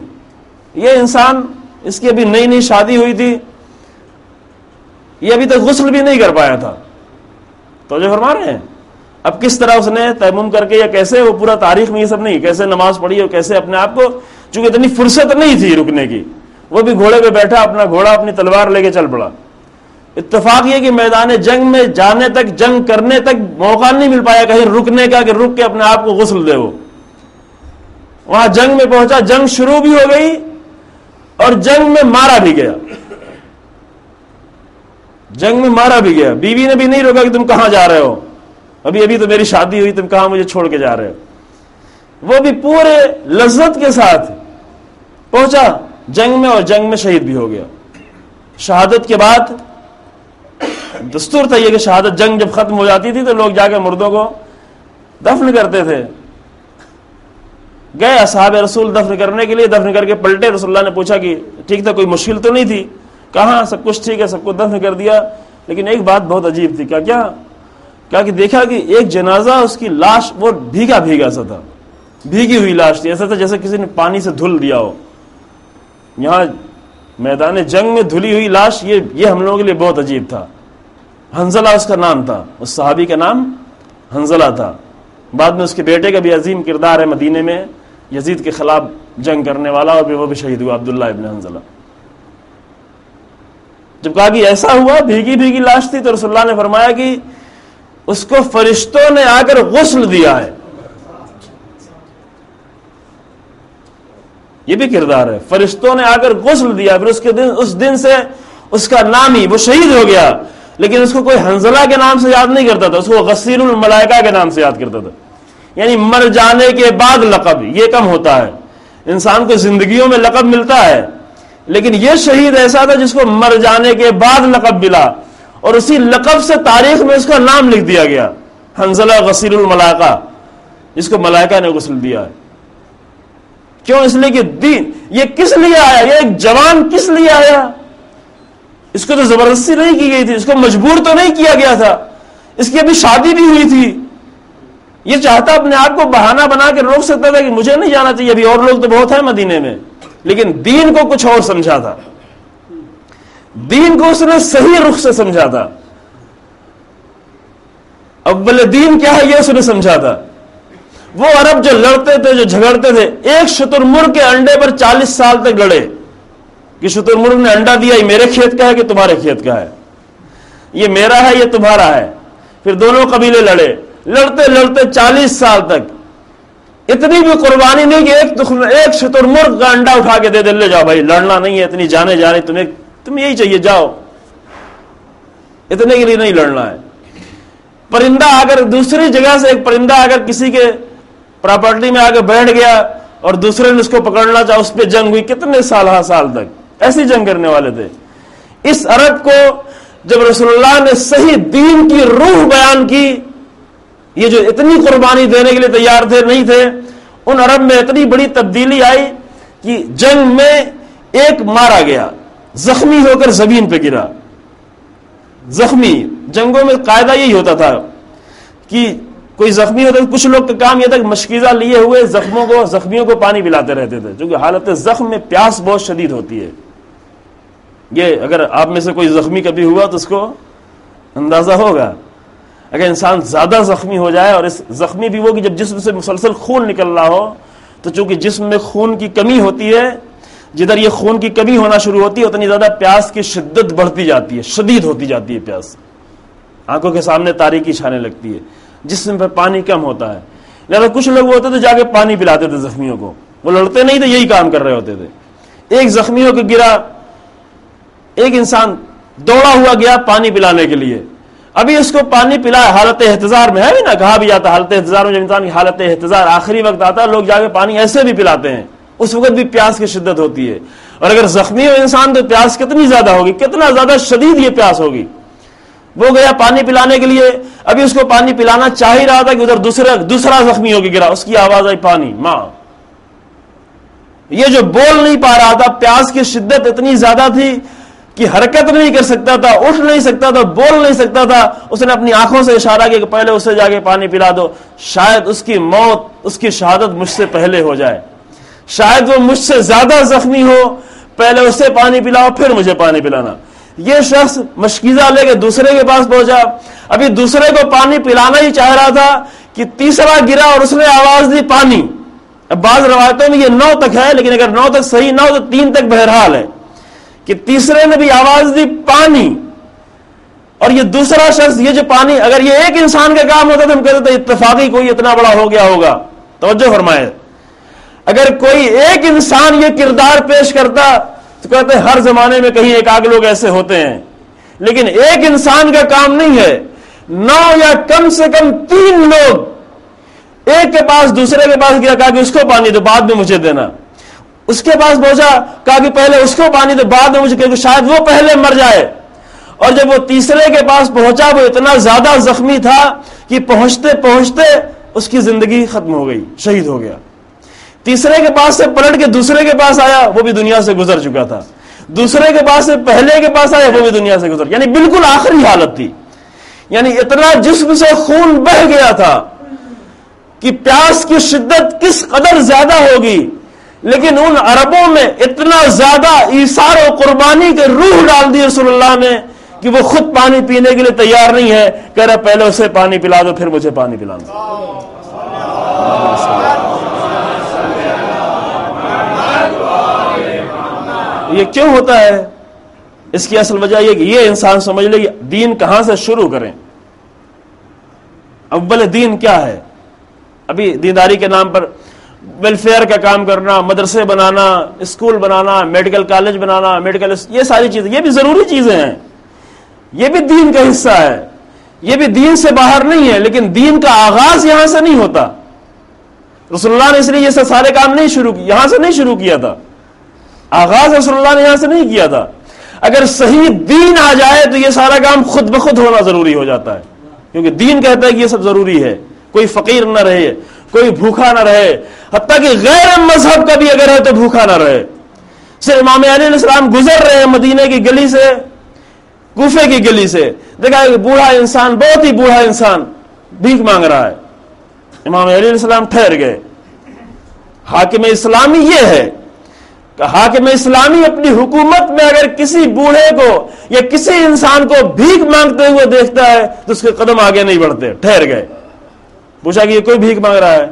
یہ انسان، اس کی ابھی نئی نئی شادی ہوئی تھی، یہ ابھی تک غسل بھی نہیں کر پایا تھا. توجہ فرما رہے ہیں؟ اب کس طرح اس نے تیمم کر کے، یا کیسے، وہ پورا تاریخ میں یہ سب نہیں، کیسے نماز پڑھی اور کیسے اپنے آپ کو، چونکہ اتنی فرصت نہیں تھی رکنے کی، وہ بھی گھوڑے پہ بیٹھا، اپنا گھوڑا اپنی تلوار لے کے چل پڑا. اتفاق یہ کہ میدان جنگ میں جانے تک، جنگ کرنے تک موقع نہیں مل پایا کہیں رکنے کا، کہ رک کے اپنے آپ کو غسل دے. وہ وہاں جنگ میں پہنچا، جنگ شروع بھی ہو گئی اور جنگ میں مارا بھی گیا. جنگ میں مارا بھی گیا. بیوی نے بھی نہیں روکا کہ تم کہاں جا رہے ہو، ابھی تو میری شادی ہوئی، تم کہاں مجھے چھوڑ کے جا رہے ہو. وہ بھی پورے لذت کے ساتھ پہنچا جنگ میں، اور جنگ میں شہید بھی ہو گیا. شہادت کے بعد دستور تھا یہ کہ شہادت، جنگ جب ختم ہو جاتی تھی تو لوگ جا کے مردوں کو دفن کرتے تھے. گئے اصحاب رسول دفن کرنے کے لیے، دفن کر کے پلٹے. رسول اللہ نے پوچھا کہ ٹھیک تھا، کوئی مشکل تو نہیں تھی؟ کہاں سب کچھ ٹھیک ہے، سب کو دفن کر دیا. لیکن ایک بات بہت عجیب تھی. کیا کہ دیکھا کہ ایک جنازہ، اس کی لاش وہ بھیگا سا تھا، بھیگی ہوئی لاش تھی. ایسا تھا جیسے کسی نے پانی سے دھل دیا ہو. یہاں میدان جنگ میں دھلی ہوئی لاش، یہ ہم لوگوں کے لیے بہت عجیب تھا. حنزلہ اس کا نام تھا، اس صحابی کا نام حنزلہ تھا. بعد میں اس کے بیٹے کا بھی عظیم کردار ہے مدینے میں، یزید کے خلاف جنگ کرنے والا، اور وہ بھی شہید ہوا، عبداللہ ابن حنزلہ. جب کہا کہ ایسا ہوا، بھیگی لاش تھی، تو رسول اللہ نے فرمایا کہ اس کو فرشتوں نے آ کر غسل دیا ہے. یہ بھی کردار ہے، فرشتوں نے آ کر غسل دیا. پھر اس دن سے اس کا نام ہی، وہ شہید ہو گیا، لیکن اس کو کوئی حنزلہ کے نام سے یاد نہیں کرتا تھا، اس کو غسیل الملائکہ کے نام سے یاد کرتا تھا. یعنی مر جانے کے بعد لقب، یہ کم ہوتا ہے. انسان کو زندگیوں میں لقب ملتا ہے، لیکن یہ شہید ایسا تھا جس کو مر جانے کے بعد لقب ملا، اور اسی لقب سے تاریخ میں اس کا نام لکھ دیا گیا، حنزلہ غسیل الملائکہ، جس کو ملائکہ نے غسل دیا ہے. کیوں؟ اس لیے کہ دین، یہ کس لیے آیا، یہ ایک جوان کس لیے آیا؟ اس کو تو زبردستی نہیں کی گئی تھی، اس کو مجبور تو نہیں کیا گیا تھا، اس کی ابھی شادی بھی ہوئی تھی. یہ چاہتا اپنے آپ کو بہانہ بنا کے روک سکتا تھا کہ مجھے نہیں جانا چاہیے، ابھی اور لوگ تو بہت ہیں مدینے میں، لیکن دین کو کچھ اور سمجھا تھا. دین کو اس نے صحیح رخ سے سمجھا تھا. اول دین کیا ہے یہ اس نے سمجھا تھا. وہ عرب جو لڑتے تھے، جو جھگڑتے تھے، ایک شتر مرغ کے انڈے پر 40 سال تک لڑے کہ شتر مرغ نے انڈا دیا، یہ میرے کھیت کا ہے کہ تمہارے کھیت کا ہے، یہ میرا ہے یہ تمہارا ہے. پھر دونوں قبیلے لڑے، لڑتے لڑتے 40 سال تک. اتنی بھی قربانی نہیں کہ ایک شتر مرغ کا انڈا اٹھا کے دے دے، لے جاؤ بھائی، لڑنا نہیں ہے، اتنی جانے جانے تمہیں یہی چاہیے، جاؤ، اتنے کے لیے نہیں لڑنا ہے. پرندہ اگر دوسری جگہ سے، ایک پرندہ اگر کسی کے پراپرٹی میں آ کے بیٹھ گیا اور دوسرے نے اس کو پکڑنا چاہا، اس پہ جنگ ہوئی کتنے سال تک، ایسی جنگ کرنے والے تھے. اس عرب کو جب رسول اللہ نے صحیح دین کی روح بیان کی، یہ جو اتنی قربانی دینے کے لیے تیار تھے نہیں تھے، ان عرب میں اتنی بڑی تبدیلی آئی کہ جنگ میں ایک مارا گیا، زخمی ہو کر زمین پہ گرا. زخمی، جنگوں میں قاعدہ یہی ہوتا تھا کہ کوئی زخمی ہوتا ہے، کچھ لوگ کا کام یہ تھا کہ مشکیزہ لیے ہوئے زخمیوں کو پانی پلاتے رہتے تھے، کیونکہ حالت زخم میں پیاس بہت شدید ہوتی ہے. یہ اگر آپ میں سے کوئی زخمی کبھی ہوا تو اس کو اندازہ ہوگا. اگر انسان زیادہ زخمی ہو جائے، اور اس زخمی بھی وہ کہ جب جسم سے مسلسل خون نکل رہا ہو، تو چونکہ جسم میں خون کی کمی ہوتی ہے، جدھر یہ خون کی کمی ہونا شروع ہوتی ہے اتنی زیادہ پیاس کی شدت بڑھتی جاتی ہے، شدید ہوتی جاتی ہے پیاس، آنکھوں کے سامنے تاریکی چھانے لگتی ہے، جسم پر پانی کم ہوتا ہے. لہذا کچھ لوگ ہوتے تھے جا کے پانی پلاتے تھے زخمیوں کو، وہ لڑتے نہیں تھے، یہی کام کر رہے ہوتے تھے. ایک زخمی ہو کے گرا، ایک انسان دوڑا ہوا گیا پانی پلانے کے لیے، ابھی اس کو پانی پلایا حالت احتضار میں ہے بھی نا، کہا بھی جاتا حالت احتضار میں، جب انسان کی حالت احتضار آخری وقت آتا ہے لوگ جا کے پانی ایسے بھی پلاتے ہیں، اس وقت بھی پیاس کی شدت ہوتی ہے. اور اگر زخمی ہو انسان تو پیاس کتنی زیادہ ہوگی، کتنا زیادہ شدید یہ پیاس ہوگی. وہ گیا پانی پلانے کے لیے، ابھی اس کو پانی پلانا چاہ ہی رہا تھا کہ ادھر دوسرا زخمی ہو کے گرا، اس کی آواز آئی پانی ماں. یہ جو بول نہیں پا رہا تھا، پیاس کی شدت اتنی زیادہ تھی کہ حرکت نہیں کر سکتا تھا، اٹھ نہیں سکتا تھا، بول نہیں سکتا تھا. اس نے اپنی آنکھوں سے اشارہ کیا کہ پہلے اسے جا کے پانی پلا دو، شاید اس کی موت، اس کی شہادت مجھ سے پہلے ہو جائے، شاید وہ مجھ سے زیادہ زخمی ہو، پہلے اسے پانی پلاؤ پھر مجھے پانی پلانا. یہ شخص مشکیزہ لے کے دوسرے کے پاس پہنچا، ابھی دوسرے کو پانی پلانا ہی چاہ رہا تھا کہ تیسرا گرا اور اس نے آواز دی پانی. اب بعض روایتوں میں یہ 9 تک ہے، لیکن اگر 9 تک صحیح نہ ہو تو 3 تک بہرحال ہے کہ تیسرے نے بھی آواز دی پانی. اور یہ دوسرا شخص یہ جو پانی، اگر یہ ایک انسان کا کام ہوتا تو ہم کہتے تھے اتفاقی کوئی اتنا بڑا ہو گیا ہوگا. توجہ فرمائے، اگر کوئی ایک انسان یہ کردار پیش کرتا تو کہتے ہیں ہر زمانے میں کہیں ایک آدھ لوگ ایسے ہوتے ہیں، لیکن ایک انسان کا کام نہیں ہے، 9 یا کم سے کم 3 لوگ ایک کے پاس دوسرے کے پاس گیا، کہا کہ اس کو پانی دو بعد میں مجھے دینا. اس کے پاس پہنچا، کہا کہ پہلے اس کو پانی دو بعد میں مجھے، کیونکہ شاید وہ پہلے مر جائے. اور جب وہ تیسرے کے پاس پہنچا وہ اتنا زیادہ زخمی تھا کہ پہنچتے پہنچتے اس کی زندگی ختم ہو گئی، شہید ہو گیا. تیسرے کے پاس سے پلٹ کے دوسرے کے پاس آیا، وہ بھی دنیا سے گزر چکا تھا. دوسرے کے پاس سے پہلے کے پاس آیا، وہ بھی دنیا سے گزر، یعنی بالکل آخری حالت تھی. یعنی اتنا جسم سے خون بہہ گیا تھا کہ پیاس کی شدت کس قدر زیادہ ہوگی، لیکن ان عربوں میں اتنا زیادہ ایثار و قربانی کے روح ڈال دی رسول اللہ نے کہ وہ خود پانی پینے کے لیے تیار نہیں ہے، کہہ رہا پہلے اسے پانی پلا دو پھر مجھے پانی پلانا. یہ کیوں ہوتا ہے؟ اس کی اصل وجہ یہ کہ یہ انسان سمجھ لے کہ دین کہاں سے شروع کریں. اول دین کیا ہے؟ ابھی دینداری کے نام پر ویلفیئر کا کام کرنا، مدرسے بنانا، اسکول بنانا، میڈیکل کالج بنانا، یہ ساری چیزیں، یہ بھی ضروری چیزیں ہیں، یہ بھی دین کا حصہ ہے، یہ بھی دین سے باہر نہیں ہے. لیکن دین کا آغاز یہاں سے نہیں ہوتا. رسول اللہ نے اس لیے یہ سارے کام نہیں شروع کیے، یہاں سے نہیں شروع کیا تھا. آغاز رسول اللہ نے یہاں سے نہیں کیا تھا. اگر صحیح دین آ جائے تو یہ سارا کام خود بخود ہونا ضروری ہو جاتا ہے، کیونکہ دین کہتا ہے کہ یہ سب ضروری ہے. کوئی فقیر نہ رہے، کوئی بھوکا نہ رہے، حتیٰ کہ غیر مذہب کا بھی اگر ہے تو بھوکا نہ رہے. صرف امام علیہ السلام گزر رہے ہیں مدینے کی گلی سے، کوفے کی گلی سے، دیکھا کہ بوڑھا انسان، بہت ہی بوڑھا انسان بھیک مانگ رہا ہے. امام علیہ السلام ٹھہر گئے. حاکم اسلامی یہ ہے کہ حاکم اسلامی اپنی حکومت میں اگر کسی بوڑھے کو یا کسی انسان کو بھیک مانگتے ہوئے دیکھتا ہے تو اس کے قدم آگے نہیں بڑھتے. ٹھہر گئے، پوچھا کہ یہ کوئی بھیک مانگ رہا ہے.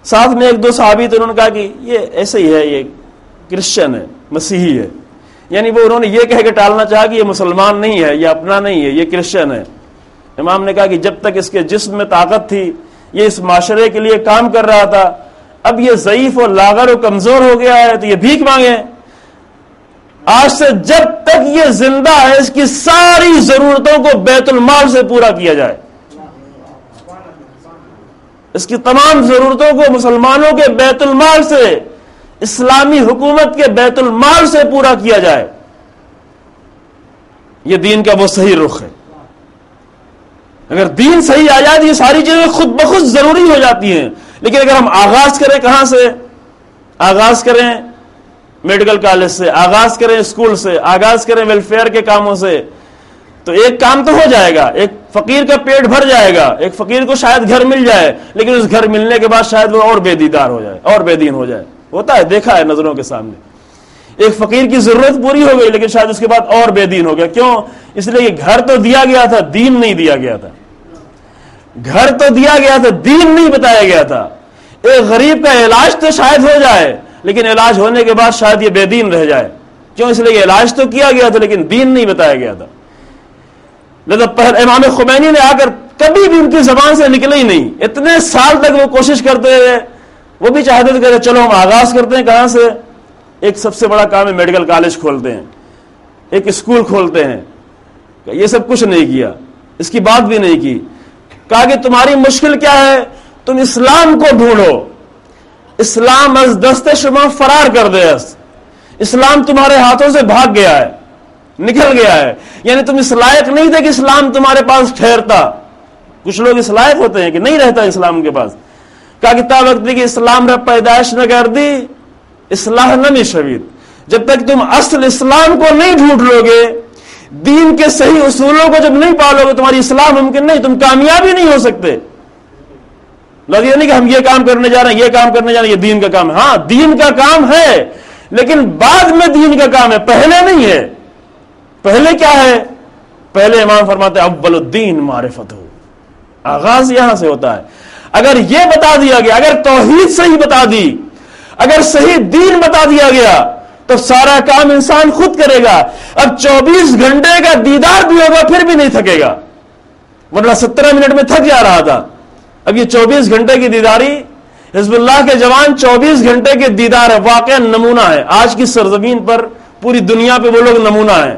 ساتھ میں 1-2 صحابی تو انہوں نے کہا کہ یہ ایسے ہی ہے، یہ کرسچن ہے، مسیحی ہے. یعنی وہ انہوں نے یہ کہہ کے ٹالنا چاہا کہ یہ مسلمان نہیں ہے، یہ اپنا نہیں ہے، یہ کرسچن ہے. امام نے کہا کہ جب تک اس کے جسم میں طاقت تھی، یہ اس معاشرے کے لیے کام کر رہا تھا، اب یہ ضعیف اور لاغر و کمزور ہو گیا ہے تو یہ بھیک مانگے. آج سے جب تک یہ زندہ ہے اس کی ساری ضرورتوں کو بیت المال سے پورا کیا جائے، اس کی تمام ضرورتوں کو مسلمانوں کے بیت المال سے، اسلامی حکومت کے بیت المال سے پورا کیا جائے. یہ دین کا وہ صحیح رخ ہے. اگر دین صحیح آ جائے تو یہ ساری چیزیں خود بخود ضروری ہو جاتی ہیں. لیکن اگر ہم آغاز کریں کہاں سے؟ آغاز کریں میڈیکل کالج سے، آغاز کریں اسکول سے، آغاز کریں ویلفیئر کے کاموں سے، تو ایک کام تو ہو جائے گا, ایک فقیر کا پیٹ بھر جائے گا, ایک فقیر کو شاید گھر مل جائے, لیکن اس گھر ملنے کے بعد شاید وہ اور بے دیدار ہو جائے, اور بے دین ہو جائے. ہوتا ہے, دیکھا ہے نظروں کے سامنے. ایک فقیر کی ضرورت پوری ہو گئی لیکن شاید اس کے بعد اور بے دین ہو گیا. کیوں؟ اس لیے کہ گھر تو دیا گیا تھا, دین نہیں دیا گیا تھا. گھر تو دیا گیا تھا, دین نہیں بتایا گیا تھا. ایک غریب کا علاج تو شاید ہو جائے لیکن علاج ہونے کے بعد شاید یہ بے دین رہ جائے. کیوں؟ اس لیے کہ علاج تو کیا گیا تھا لیکن دین نہیں بتایا گیا تھا. لہذا امام خمینی نے آ کر کبھی بھی ان کی زبان سے نکلے ہی نہیں. اتنے سال تک وہ کوشش کرتے ہوئے, وہ بھی چاہتے تھے کہ چلو ہم آغاز کرتے ہیں. کہاں سے؟ ایک سب سے بڑا کام ہے میڈیکل کالج کھولتے ہیں, ایک اسکول کھولتے ہیں. یہ سب کچھ نہیں کیا, اس کی بات بھی نہیں کی. کہا کہ تمہاری مشکل کیا ہے, تم اسلام کو ڈھونڈو. اسلام از دست شما فرار کر دے, اسلام تمہارے ہاتھوں سے بھاگ گیا ہے, نکل گیا ہے. یعنی تم اس لائق نہیں تھے کہ اسلام تمہارے پاس ٹھہرتا. کچھ لوگ اس لائق ہوتے ہیں کہ نہیں رہتا اسلام کے پاس. کہا کہ تا وقت کہ اسلام رب پیدائش نہ کر دی اصلاح نمی شوید. جب تک تم اصل اسلام کو نہیں ڈھونڈ لو گے, دین کے صحیح اصولوں کو جب نہیں پالو گے, تمہاری اصلاح ممکن نہیں, تم کامیابی نہیں ہو سکتے. لگے نہیں کہ ہم یہ کام کرنے جا رہے ہیں, یہ کام کرنے جا رہے ہیں, یہ دین کا کام ہے. ہاں دین کا کام ہے لیکن بعد میں دین کا کام ہے, پہلے نہیں ہے. پہلے کیا ہے؟ پہلے امام فرماتے ہیں اول الدین معرفت ہو. آغاز یہاں سے ہوتا ہے. اگر یہ بتا دیا گیا, اگر توحید صحیح بتا دی, اگر صحیح دین بتا دیا گیا تو سارا کام انسان خود کرے گا. اب 24 گھنٹے کا دیدار بھی ہوگا پھر بھی نہیں تھکے گا, ورنہ 17 منٹ میں تھک جا رہا تھا. اب یہ 24 گھنٹے کی دیداری, حزب اللہ کے جوان 24 گھنٹے کے دیدار ہے, واقعا نمونہ ہے. آج کی سرزمین پر پوری دنیا پہ وہ لوگ نمونہ ہیں.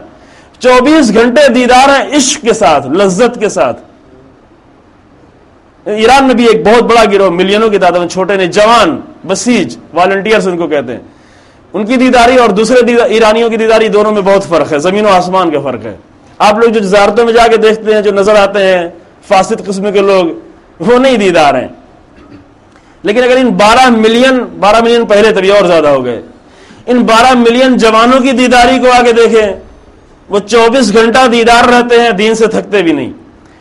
24 گھنٹے دیدار ہے عشق کے ساتھ, لذت کے ساتھ. ایران میں بھی ایک بہت بڑا گروہ, ملینوں کی تعداد میں, چھوٹے نہیں, جوان بسیج والنٹیئرز ان کو کہتے ہیں. ان کی دیداری اور دوسرے ایرانیوں کی دیداری, دونوں میں بہت فرق ہے, زمین و آسمان کا فرق ہے. آپ لوگ جو زیارتوں میں جا کے دیکھتے ہیں, جو نظر آتے ہیں فاسد قسم کے لوگ, وہ نہیں دیدار ہیں. لیکن اگر ان 12 ملین پہلے تبھی اور زیادہ ہو گئے, ان 12 ملین جوانوں کی دیداری کو آگے دیکھیں, وہ 24 گھنٹہ دیدار رہتے ہیں, دین سے تھکتے بھی نہیں,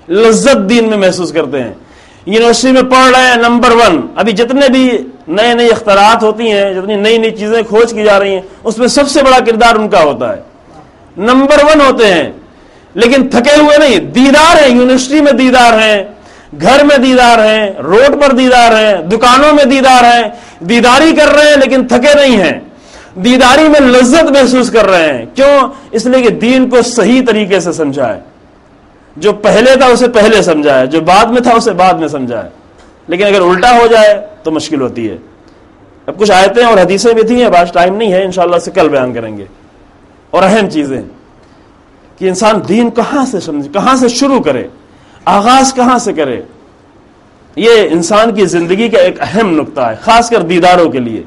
لذت دین میں محسوس کرتے ہیں. یونیورسٹی میں پڑھ رہے ہیں نمبر 1. ابھی جتنے بھی نئے اختراعات ہوتی ہیں, جتنی نئی چیزیں کھوج کی جا رہی ہیں, اس میں سب سے بڑا کردار ان کا ہوتا ہے. نمبر 1 ہوتے ہیں لیکن تھکے ہوئے نہیں. دیدار ہیں, یونیورسٹی میں دیدار ہیں, گھر میں دیدار ہیں, روڈ پر دیدار ہیں, دکانوں میں دیدار ہیں. دیداری کر رہے ہیں لیکن تھکے نہیں ہیں, دیداری میں لذت محسوس کر رہے ہیں. کیوں؟ اس لیے کہ دین کو صحیح طریقے سے سمجھا ہے. جو پہلے تھا اسے پہلے سمجھا ہے, جو بعد میں تھا اسے بعد میں سمجھا ہے. لیکن اگر الٹا ہو جائے تو مشکل ہوتی ہے. اب کچھ آیتیں اور حدیثیں بھی تھیں, اب آج ٹائم نہیں ہے, انشاءاللہ سے کل بیان کریں گے. اور اہم چیزیں کہ انسان دین کہاں سے سمجھے, کہاں سے شروع کرے, آغاز کہاں سے کرے. یہ انسان کی زندگی کا ایک اہم نقطہ ہے, خاص کر دیداروں کے لیے.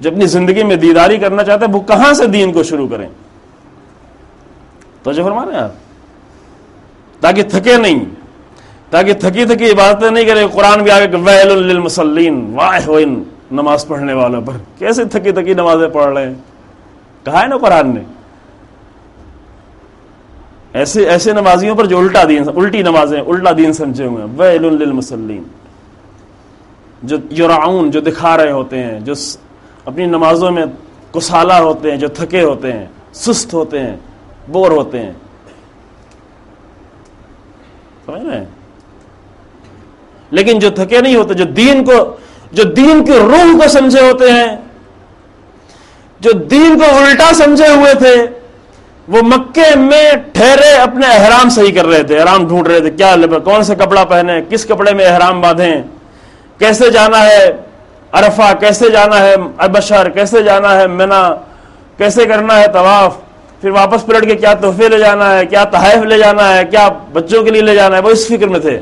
جو اپنی زندگی میں دیداری کرنا چاہتے ہیں وہ کہاں سے دین کو شروع کریں. توجہ فرما رہے ہیں آپ, تاکہ تھکے نہیں, تاکہ تھکی عبادتیں نہیں کرے. قرآن بھی آگے کہ ویل للمصلین, واہ ہو ان نماز پڑھنے والوں پر. کیسے تھکی نمازیں پڑھ رہے ہیں, کہا ہے نا قرآن نے, ایسے نمازیوں پر جو الٹی نمازیں, الٹا دین سمجھے ہوئے ہیں. ویل للمصلین, جو یراعون, جو دکھا رہے ہوتے ہیں, جو اپنی نمازوں میں کسالہ ہوتے ہیں, جو تھکے ہوتے ہیں, سست ہوتے ہیں, بور ہوتے ہیں. سمجھ رہے ہیں؟ لیکن جو تھکے نہیں ہوتے, جو دین کی روح کو سمجھے ہوتے ہیں, جو دین کو الٹا سمجھے ہوئے تھے, وہ مکے میں ٹھہرے اپنے احرام صحیح کر رہے تھے, احرام ڈھونڈ رہے تھے. کیا کون سے کپڑا پہنے, کس کپڑے میں احرام باندھیں, کیسے جانا ہے عرفہ, کیسے جانا ہے ابشر, کیسے جانا ہے منا, کیسے کرنا ہے طواف, پھر واپس پلٹ کے کیا تحفے لے جانا ہے, کیا تحائف لے جانا ہے, کیا بچوں کے لیے لے جانا ہے. وہ اس فکر میں تھے.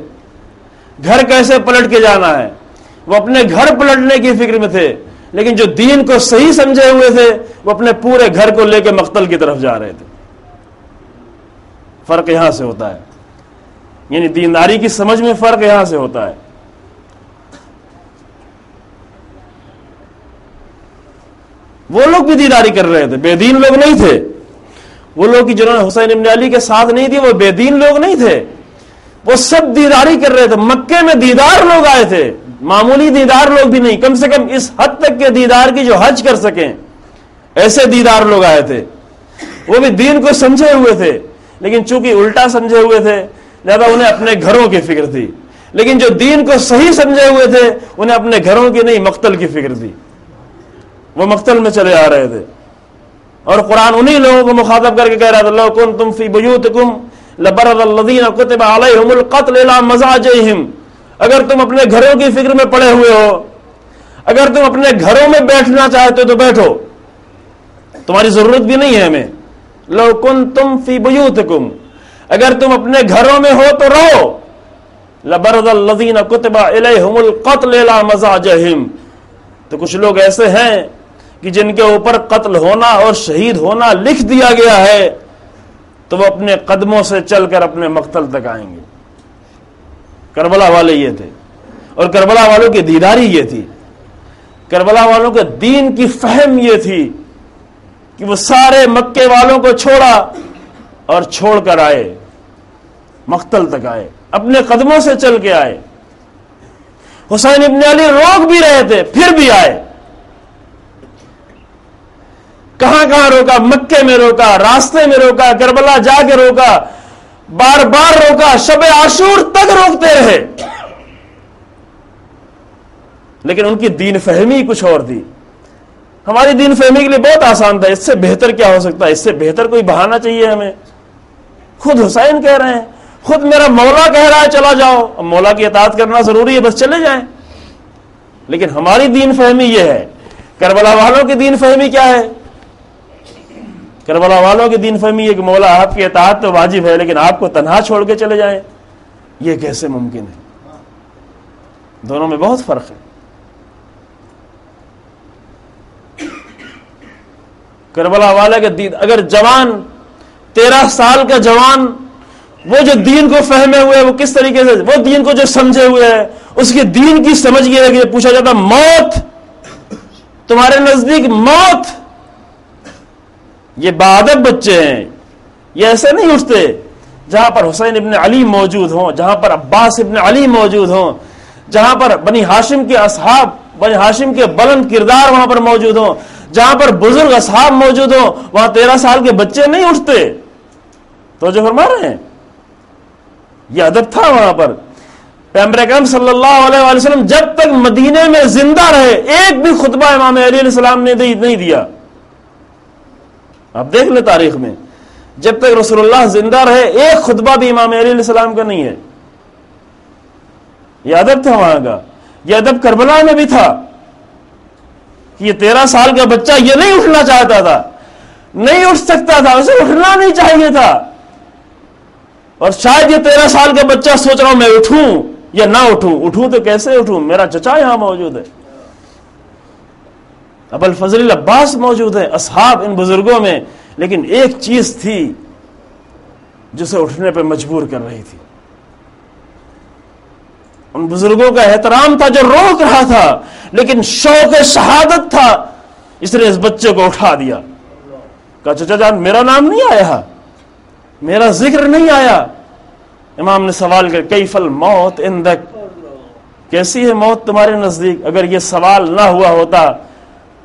گھر کیسے پلٹ کے جانا ہے, وہ اپنے گھر پلٹنے کی فکر میں تھے. لیکن جو دین کو صحیح سمجھے ہوئے تھے وہ اپنے پورے گھر کو لے کے مقتل کی طرف جا رہے تھے. فرق یہاں سے ہوتا ہے, یعنی دینداری کی سمجھ میں فرق یہاں سے ہوتا ہے. وہ لوگ بھی دینداری کر رہے تھے, بے دین لوگ نہیں تھے. وہ لوگ جنہوں نے حسین ابن علی کے ساتھ نہیں دیے وہ بے دین لوگ نہیں تھے، وہ سب دیداری کر رہے تھے. مکے میں دیدار لوگ آئے تھے، معمولی دیدار لوگ بھی نہیں، کم سے کم اس حد تک کے دیدار کی جو حج کر سکیں ایسے دیدار لوگ آئے تھے. وہ بھی دین کو سمجھے ہوئے تھے، لیکن چونکہ الٹا سمجھے ہوئے تھے لہذا انہیں اپنے گھروں کی فکر تھی. لیکن جو دین کو صحیح سمجھے ہوئے تھے انہیں اپنے گھروں کی نہیں مقتل کی فکر تھی، وہ مقتل میں چلے آ رہے تھے. اور قرآن انہی لوگوں کو مخاطب کر کے کہہ رہا تھا لو کنتم فی بیوتکم لبرز الذین کتب علیہم القتل الی مضاجعہم. اگر تم اپنے گھروں کی فکر میں پڑے ہوئے ہو، اگر تم اپنے گھروں میں بیٹھنا چاہتے ہو تو بیٹھو، تمہاری ضرورت بھی نہیں ہے ہمیں. لو کنتم فی بیوتکم، اگر تم اپنے گھروں میں ہو تو رہو. لبرز الذین کتب علیہم القتل الی مضاجعہم. تو کچھ لوگ ایسے ہیں کہ جن کے اوپر قتل ہونا اور شہید ہونا لکھ دیا گیا ہے تو وہ اپنے قدموں سے چل کر اپنے مقتل تک آئیں گے. کربلا والے یہ تھے، اور کربلا والوں کی دیداری یہ تھی، کربلا والوں کے دین کی فہم یہ تھی کہ وہ سارے مکے والوں کو چھوڑا اور چھوڑ کر آئے، مقتل تک آئے، اپنے قدموں سے چل کے آئے. حسین ابن علی روک بھی رہے تھے پھر بھی آئے. کہاں کہاں روکا؟ مکے میں روکا، راستے میں روکا، کربلا جا کے روکا، بار بار روکا، شب عاشور تک روکتے رہے. لیکن ان کی دین فہمی کچھ اور تھی. ہماری دین فہمی کے لیے بہت آسان تھا، اس سے بہتر کیا ہو سکتا ہے، اس سے بہتر کوئی بہانہ چاہیے ہمیں. خود حسین کہہ رہے ہیں، خود میرا مولا کہہ رہا ہے چلا جاؤ، اب مولا کی اطاعت کرنا ضروری ہے، بس چلے جائیں. لیکن ہماری دین فہمی یہ ہے. کربلا والوں کی دین فہمی کیا ہے؟ کربلا والوں کی دین فہمی ہے کہ مولا آپ کی اطاعت تو واجب ہے لیکن آپ کو تنہا چھوڑ کے چلے جائیں. یہ کیسے ممکن ہے؟ دونوں میں بہت فرق ہے. کربلا والے کے دین، اگر جوان 13 سال کا جوان وہ جو دین کو فہمے ہوئے وہ کس طریقے سے، وہ دین کو جو سمجھے ہوئے ہے، اس کے دین کی سمجھ یہ ہے کہ پوچھا جاتا موت تمہارے نزدیک، موت، یہ باادب بچے ہیں، یہ ایسے نہیں اٹھتے. جہاں پر حسین ابن علی موجود ہوں، جہاں پر عباس ابن علی موجود ہوں، جہاں پر بنی ہاشم کے اصحاب، بنی ہاشم کے بلند کردار وہاں پر موجود ہوں، جہاں پر بزرگ اصحاب موجود ہوں، وہاں 13 سال کے بچے نہیں اٹھتے. تو جو فرما رہے ہیں یہ ادب تھا وہاں پر. پیغمبر اکرم صلی اللہ علیہ وآلہ وسلم جب تک مدینے میں زندہ رہے ایک بھی خطبہ امام علی علیہ السلام نے نہیں دیا. آپ دیکھ لیں تاریخ میں، جب تک رسول اللہ زندہ رہے ایک خطبہ بھی امام علی علیہ السلام کا نہیں ہے. یہ ادب تھا وہاں کا. یہ ادب کربلا میں بھی تھا کہ یہ 13 سال کا بچہ یہ نہیں اٹھنا چاہتا تھا، نہیں اٹھ سکتا تھا، اسے اٹھنا نہیں چاہیے تھا. اور شاید یہ 13 سال کا بچہ سوچ رہا ہوں میں اٹھوں یا نہ اٹھوں، اٹھوں تو کیسے اٹھوں، میرا چچا یہاں موجود ہے، ابو الفضل العباس موجود ہے، اصحاب ان بزرگوں میں. لیکن ایک چیز تھی جسے اٹھنے پہ مجبور کر رہی تھی، ان بزرگوں کا احترام تھا جو روک رہا تھا، لیکن شوق شہادت تھا. اس نے اس بچے کو اٹھا دیا، کہا چچا جان میرا نام نہیں آیا، میرا ذکر نہیں آیا. امام نے سوال کیا کیف الموت عندک، کیسی ہے موت تمہارے نزدیک؟ اگر یہ سوال نہ ہوا ہوتا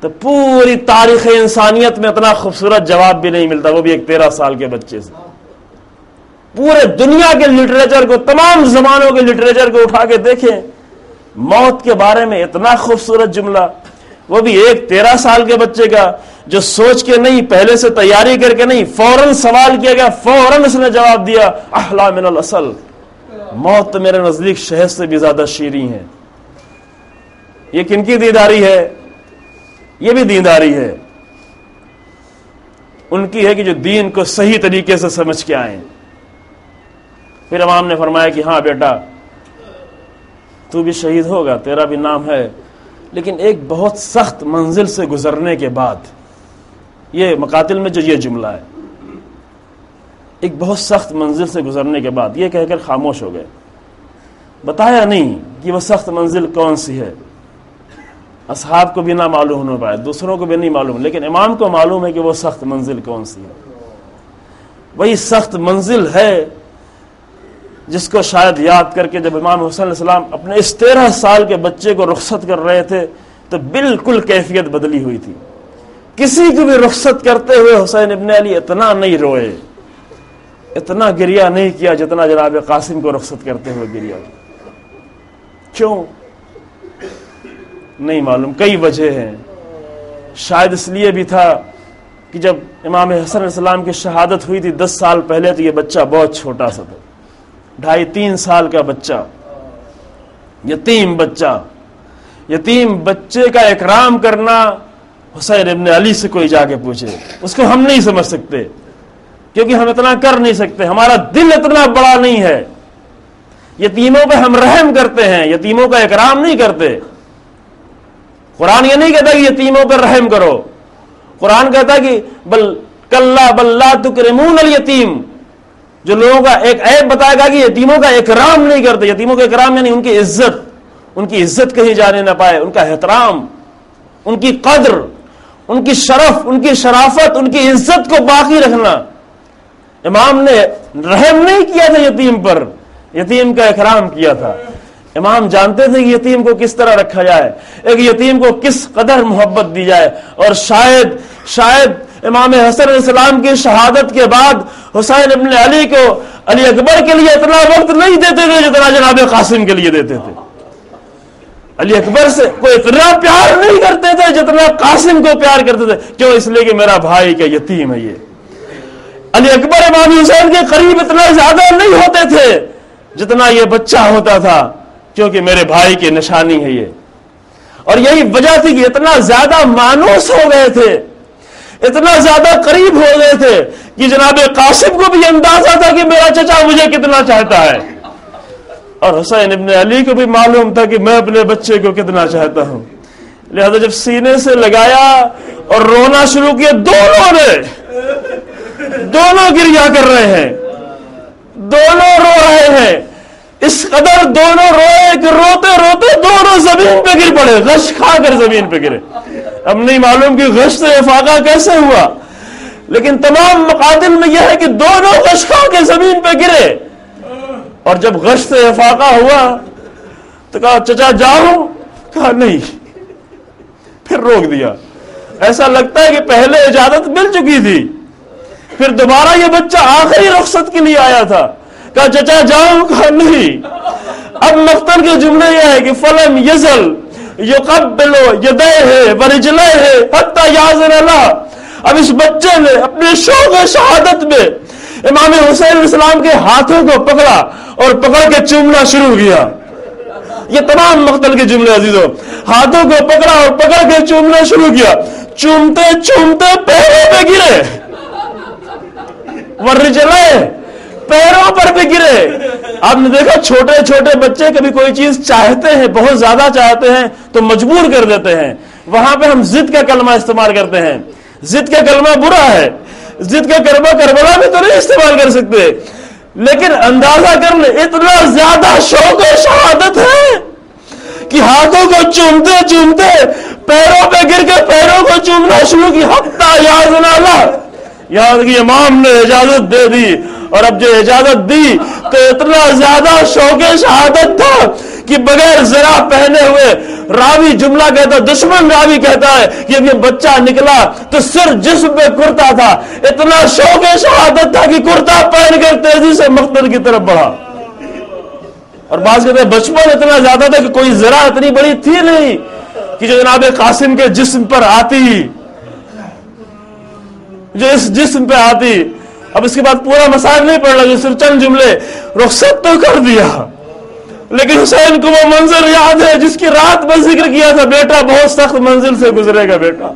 تو پوری تاریخ انسانیت میں اتنا خوبصورت جواب بھی نہیں ملتا، وہ بھی ایک 13 سال کے بچے سے. پورے دنیا کے لٹریچر کو، تمام زمانوں کے لٹریچر کو اٹھا کے دیکھیں، موت کے بارے میں اتنا خوبصورت جملہ، وہ بھی ایک 13 سال کے بچے کا جو سوچ کے نہیں، پہلے سے تیاری کر کے نہیں، فوراً سوال کیا گیا، فوراً اس نے جواب دیا احلا من الاصل، موت تو میرے نزدیک شہد سے بھی زیادہ شیریں ہے. یہ کن کی دینداری ہے؟ یہ بھی دینداری ہے ان کی ہے کہ جو دین کو صحیح طریقے سے سمجھ کے آئیں. پھر امام نے فرمایا کہ ہاں بیٹا تو بھی شہید ہوگا، تیرا بھی نام ہے، لیکن ایک بہت سخت منزل سے گزرنے کے بعد. یہ مقاتل میں جو یہ جملہ ہے، ایک بہت سخت منزل سے گزرنے کے بعد، یہ کہہ کر خاموش ہو گئے. بتایا نہیں کہ وہ سخت منزل کون سی ہے. اصحاب کو بھی نہ معلوم ہونے پائے، دوسروں کو بھی نہیں معلوم، لیکن امام کو معلوم ہے کہ وہ سخت منزل کون سی ہے. وہی سخت منزل ہے جس کو شاید یاد کر کے جب امام حسین علیہ السلام اپنے اس 13 سال کے بچے کو رخصت کر رہے تھے تو بالکل کیفیت بدلی ہوئی تھی. کسی کو بھی رخصت کرتے ہوئے حسین ابن علی اتنا نہیں روئے, اتنا گریہ نہیں کیا جتنا جناب قاسم کو رخصت کرتے ہوئے گریہ. کیوں نہیں معلوم, کئی وجہ ہیں. شاید اس لیے بھی تھا کہ جب امام حسن علیہ السلام کی شہادت ہوئی تھی 10 سال پہلے تو یہ بچہ بہت چھوٹا سا تھا, 2.5-3 سال کا بچہ, یتیم بچے کا اکرام کرنا حسین ابن علی سے کوئی جا کے پوچھے, اس کو ہم نہیں سمجھ سکتے کیونکہ ہم اتنا کر نہیں سکتے, ہمارا دل اتنا بڑا نہیں ہے. یتیموں پہ ہم رحم کرتے ہیں, یتیموں کا اکرام نہیں کرتے. قرآن یہ نہیں کہتا کہ یتیموں پہ رحم کرو, قرآن کہتا کہ بل کلا بل لا تکرمون الیتیم. جو لوگوں کا ایک عیب بتائے گا کہ یتیموں کا اکرام نہیں کرتے. یتیموں کا اکرام یعنی ان کی عزت کہیں جانے نہ پائے, ان کا احترام, ان کی قدر, ان کی شرف, ان کی شرافت, ان کی عزت کو باقی رکھنا. امام نے رحم نہیں کیا تھا یتیم پر, یتیم کا اکرام کیا تھا. امام جانتے تھے کہ یتیم کو کس طرح رکھا جائے, ایک یتیم کو کس قدر محبت دی جائے. اور شاید امام حسن علیہ السلام کی شہادت کے بعد حسین ابن علی کو علی اکبر کے لیے اتنا وقت نہیں دیتے تھے جتنا جناب قاسم کے لیے دیتے تھے. علی اکبر سے کوئی اتنا پیار نہیں کرتے تھے جتنا قاسم کو پیار کرتے تھے. کیوں؟ اس لیے کہ میرا بھائی کا یتیم ہے یہ. علی اکبر امام حسین کے قریب اتنا زیادہ نہیں ہوتے تھے جتنا یہ بچہ ہوتا تھا, کیونکہ میرے بھائی کی نشانی ہے یہ. اور یہی وجہ تھی کہ اتنا زیادہ مانوس ہو گئے تھے, اتنا زیادہ قریب ہو گئے تھے کہ جناب قاسم کو بھی اندازہ تھا کہ میرا چچا مجھے کتنا چاہتا ہے, اور حسین ابن علی کو بھی معلوم تھا کہ میں اپنے بچے کو کتنا چاہتا ہوں. لہذا جب سینے سے لگایا اور رونا شروع کیا, دونوں گریہ کر رہے ہیں, دونوں رو رہے ہیں. اس قدر دونوں روئے کہ روتے روتے دونوں زمین پہ گر پڑے, غش کھا کر زمین پہ گرے. اب نہیں معلوم کہ غش سے افاقہ کیسے ہوا, لیکن تمام مقاتل میں یہ ہے کہ دونوں غش کھا کے زمین پہ گرے. اور جب غش سے افاقہ ہوا تو کہا چچا جاؤں, کہا نہیں, پھر روک دیا. ایسا لگتا ہے کہ پہلے اجازت مل چکی تھی, پھر دوبارہ یہ بچہ آخری رخصت کے لیے آیا تھا, کہا چچا جاؤں, کہا نہیں. اب مقتل کے جملے یہ ہے کہ فلم یزل یقبل یدیہ ورجلیہ حتی یاذن اللہ. اب اس بچے نے اپنے شوق شہادت میں امام حسین علیہ السلام کے ہاتھوں کو پکڑا اور پکڑ کے چومنا شروع کیا. یہ تمام مقتل کے جملے عزیزوں, ہاتھوں کو پکڑا اور پکڑ کے چومنا شروع کیا. چومتے چومتے پیروں پہ گرے, ورجلیہ پیروں پر بھی گرے. آپ نے دیکھا چھوٹے چھوٹے بچے کبھی کوئی چیز چاہتے ہیں, بہت زیادہ چاہتے ہیں تو مجبور کر دیتے ہیں. وہاں پہ ہم ضد کا کلمہ استعمال کرتے ہیں. ضد کا کلمہ برا ہے, ضد کا کلمہ کربلا میں تو نہیں استعمال کر سکتے, لیکن اندازہ کر لیں اتنا زیادہ شوق و شہادت ہے کہ ہاتھوں کو چومتے چومتے پیروں پہ گر کے پیروں کو چومنا شروع کی. حتی یاذن اللہ, یہاں کہ امام نے اجازت دے دی. اور اب جو اجازت دی تو اتنا زیادہ شوق شہادت تھا کہ بغیر ذرا پہنے ہوئے راوی جملہ کہتا, دشمن راوی کہتا ہے کہ اب یہ بچہ نکلا تو صرف جسم پہ کرتا تھا. اتنا شوق شہادت تھا کہ کرتا پہن کر تیزی سے مقتل کی طرف بڑھا. اور بعض کہتے ہیں بچپن اتنا زیادہ تھا کہ کوئی ذرا اتنی بڑی تھی نہیں کہ جو جناب قاسم کے جسم پر آتی, جو اس جسم پہ آتی. اب اس کے بعد پورا مسائل نہیں پڑھ رہا, صرف چند جملے. رخصت تو کر دیا, لیکن حسین کو وہ منظر یاد ہے جس کی رات میں ذکر کیا تھا, بیٹا بہت سخت منزل سے گزرے گا بیٹا.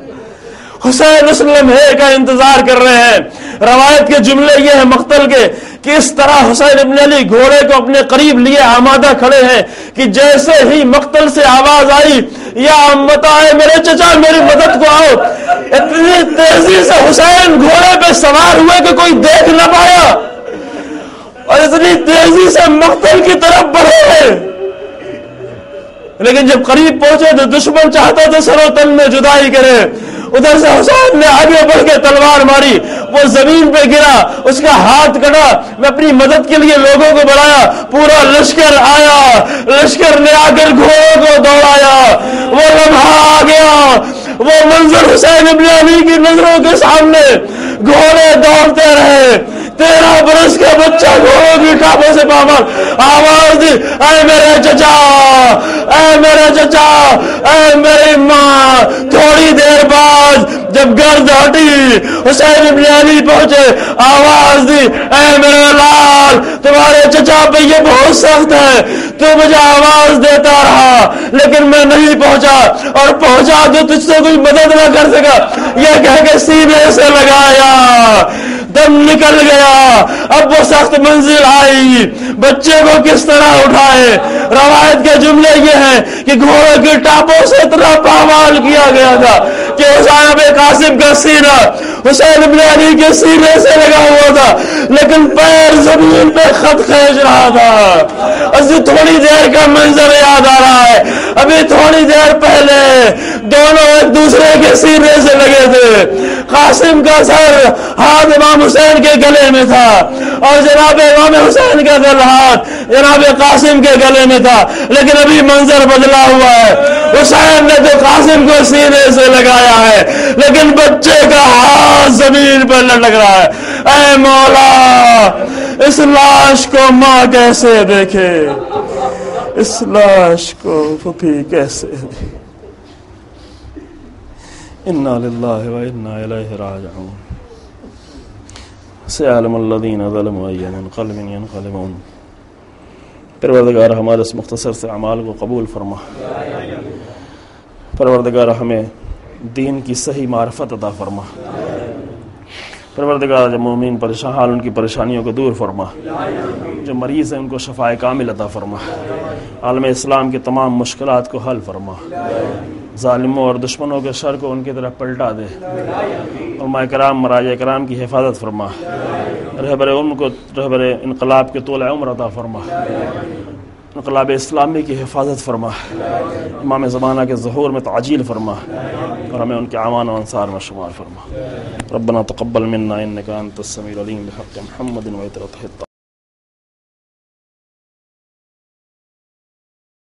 حسین اس لمحے کا انتظار کر رہے ہیں. روایت کے جملے یہ ہیں مقتل کے کہ اس طرح حسین ابن علی گھوڑے کو اپنے قریب لیے آمادہ کھڑے ہیں کہ جیسے ہی مقتل سے آواز آئی, یا امتا ہے میرے چچا میری مدد کو آؤ, اتنی تیزی سے حسین گھوڑے پہ سوار ہوئے کہ کوئی دیکھ نہ پایا, اور اتنی تیزی سے مقتل کی طرف بڑھے ہیں. لیکن جب قریب پہنچے تو دشمن چاہتا تھا سر و تن میں جدائی کرے. ادھر سے حسین نے آگے بڑھ کے تلوار ماری, وہ زمین پہ گرا، اس کا ہاتھ کٹا، میں اپنی مدد کے لیے لوگوں کو بلایا، پورا لشکر آیا، لشکر نے آ کر گھوڑوں کو دوڑایا، وہ لمحہ آ گیا، وہ منظر حسین ابن علی کی نظروں کے سامنے، گھوڑے دوڑتے رہے، 13 برس کا بچہ گھوڑوں کی ٹاپوں سے پامال آواز دی، اے میرے چچا، اے میرے چچا، اے میری ماں۔ تھوڑی دیر بعد جب گرد ہٹی، حسین ابن علی پہنچے، آواز دی، اے میرے لال، تمہارے چچا پہ یہ بہت سخت ہے، تو مجھے آواز دیتا رہا لیکن میں نہیں پہنچا، اور پہنچا تو تجھ سے کوئی مدد نہ کر سکا، یہ کہہ کے سینے سے لگایا، دم نکل گیا۔ اب وہ سخت منزل آئی، بچے کو کس طرح اٹھائے؟ روایت کے جملے یہ ہیں کہ گھوڑے کی ٹاپوں سے اتنا پامال کیا گیا تھا کہ حسین بن قاسم کا سینہ حسین ابن علی کے سینے سے لگا ہوا تھا، لیکن پیر زمین پہ خط کھینچ رہا تھا۔ ابھی تھوڑی دیر کا منظر یاد آ رہا ہے، ابھی تھوڑی دیر پہلے دونوں ایک دوسرے کے سینے سے لگے تھے، قاسم کا سر ہاتھ امام حسین کے گلے میں تھا، اور جناب امام حسین کا دل ہاتھ جناب قاسم کے گلے میں تھا، لیکن ابھی منظر بدلا ہوا ہے، حسین نے تو قاسم کو سینے سے لگایا ہے لیکن بچے کا ہاتھ زمین پر لٹک رہا ہے۔ اے مولا، اس لاش کو ماں کیسے دیکھے، اس لاش کو پھوپھی کیسے دیکھے۔ انا للہ و انا الیہ راجعون۔ سیعلم الذین ظلموا ای منقلب ینقلبون۔ پروردگار ہمارے اس مختصر سے اعمال کو قبول فرما، پروردگار ہمیں دین کی صحیح معرفت عطا فرما، پروردگار جو مومن پریشان حال ان کی پریشانیوں کو دور فرما، جو مریض ہیں ان کو شفاء کامل عطا فرما، عالم اسلام کی تمام مشکلات کو حل فرما، ظالموں اور دشمنوں کے شر کو ان کی طرف پلٹا دے، علماء کرام مراجع کرام کی حفاظت فرما، رہبر کو رہبر انقلاب کے طول عمر عطا فرما، انقلاب اسلامی کی حفاظت فرما، امام زمانہ کے ظہور میں تعجیل فرما، اور ہمیں ان کے اعوان و انصار میں شمار فرما۔ ربنا تقبل منا انك انت السميع العليم بحق محمد وعترته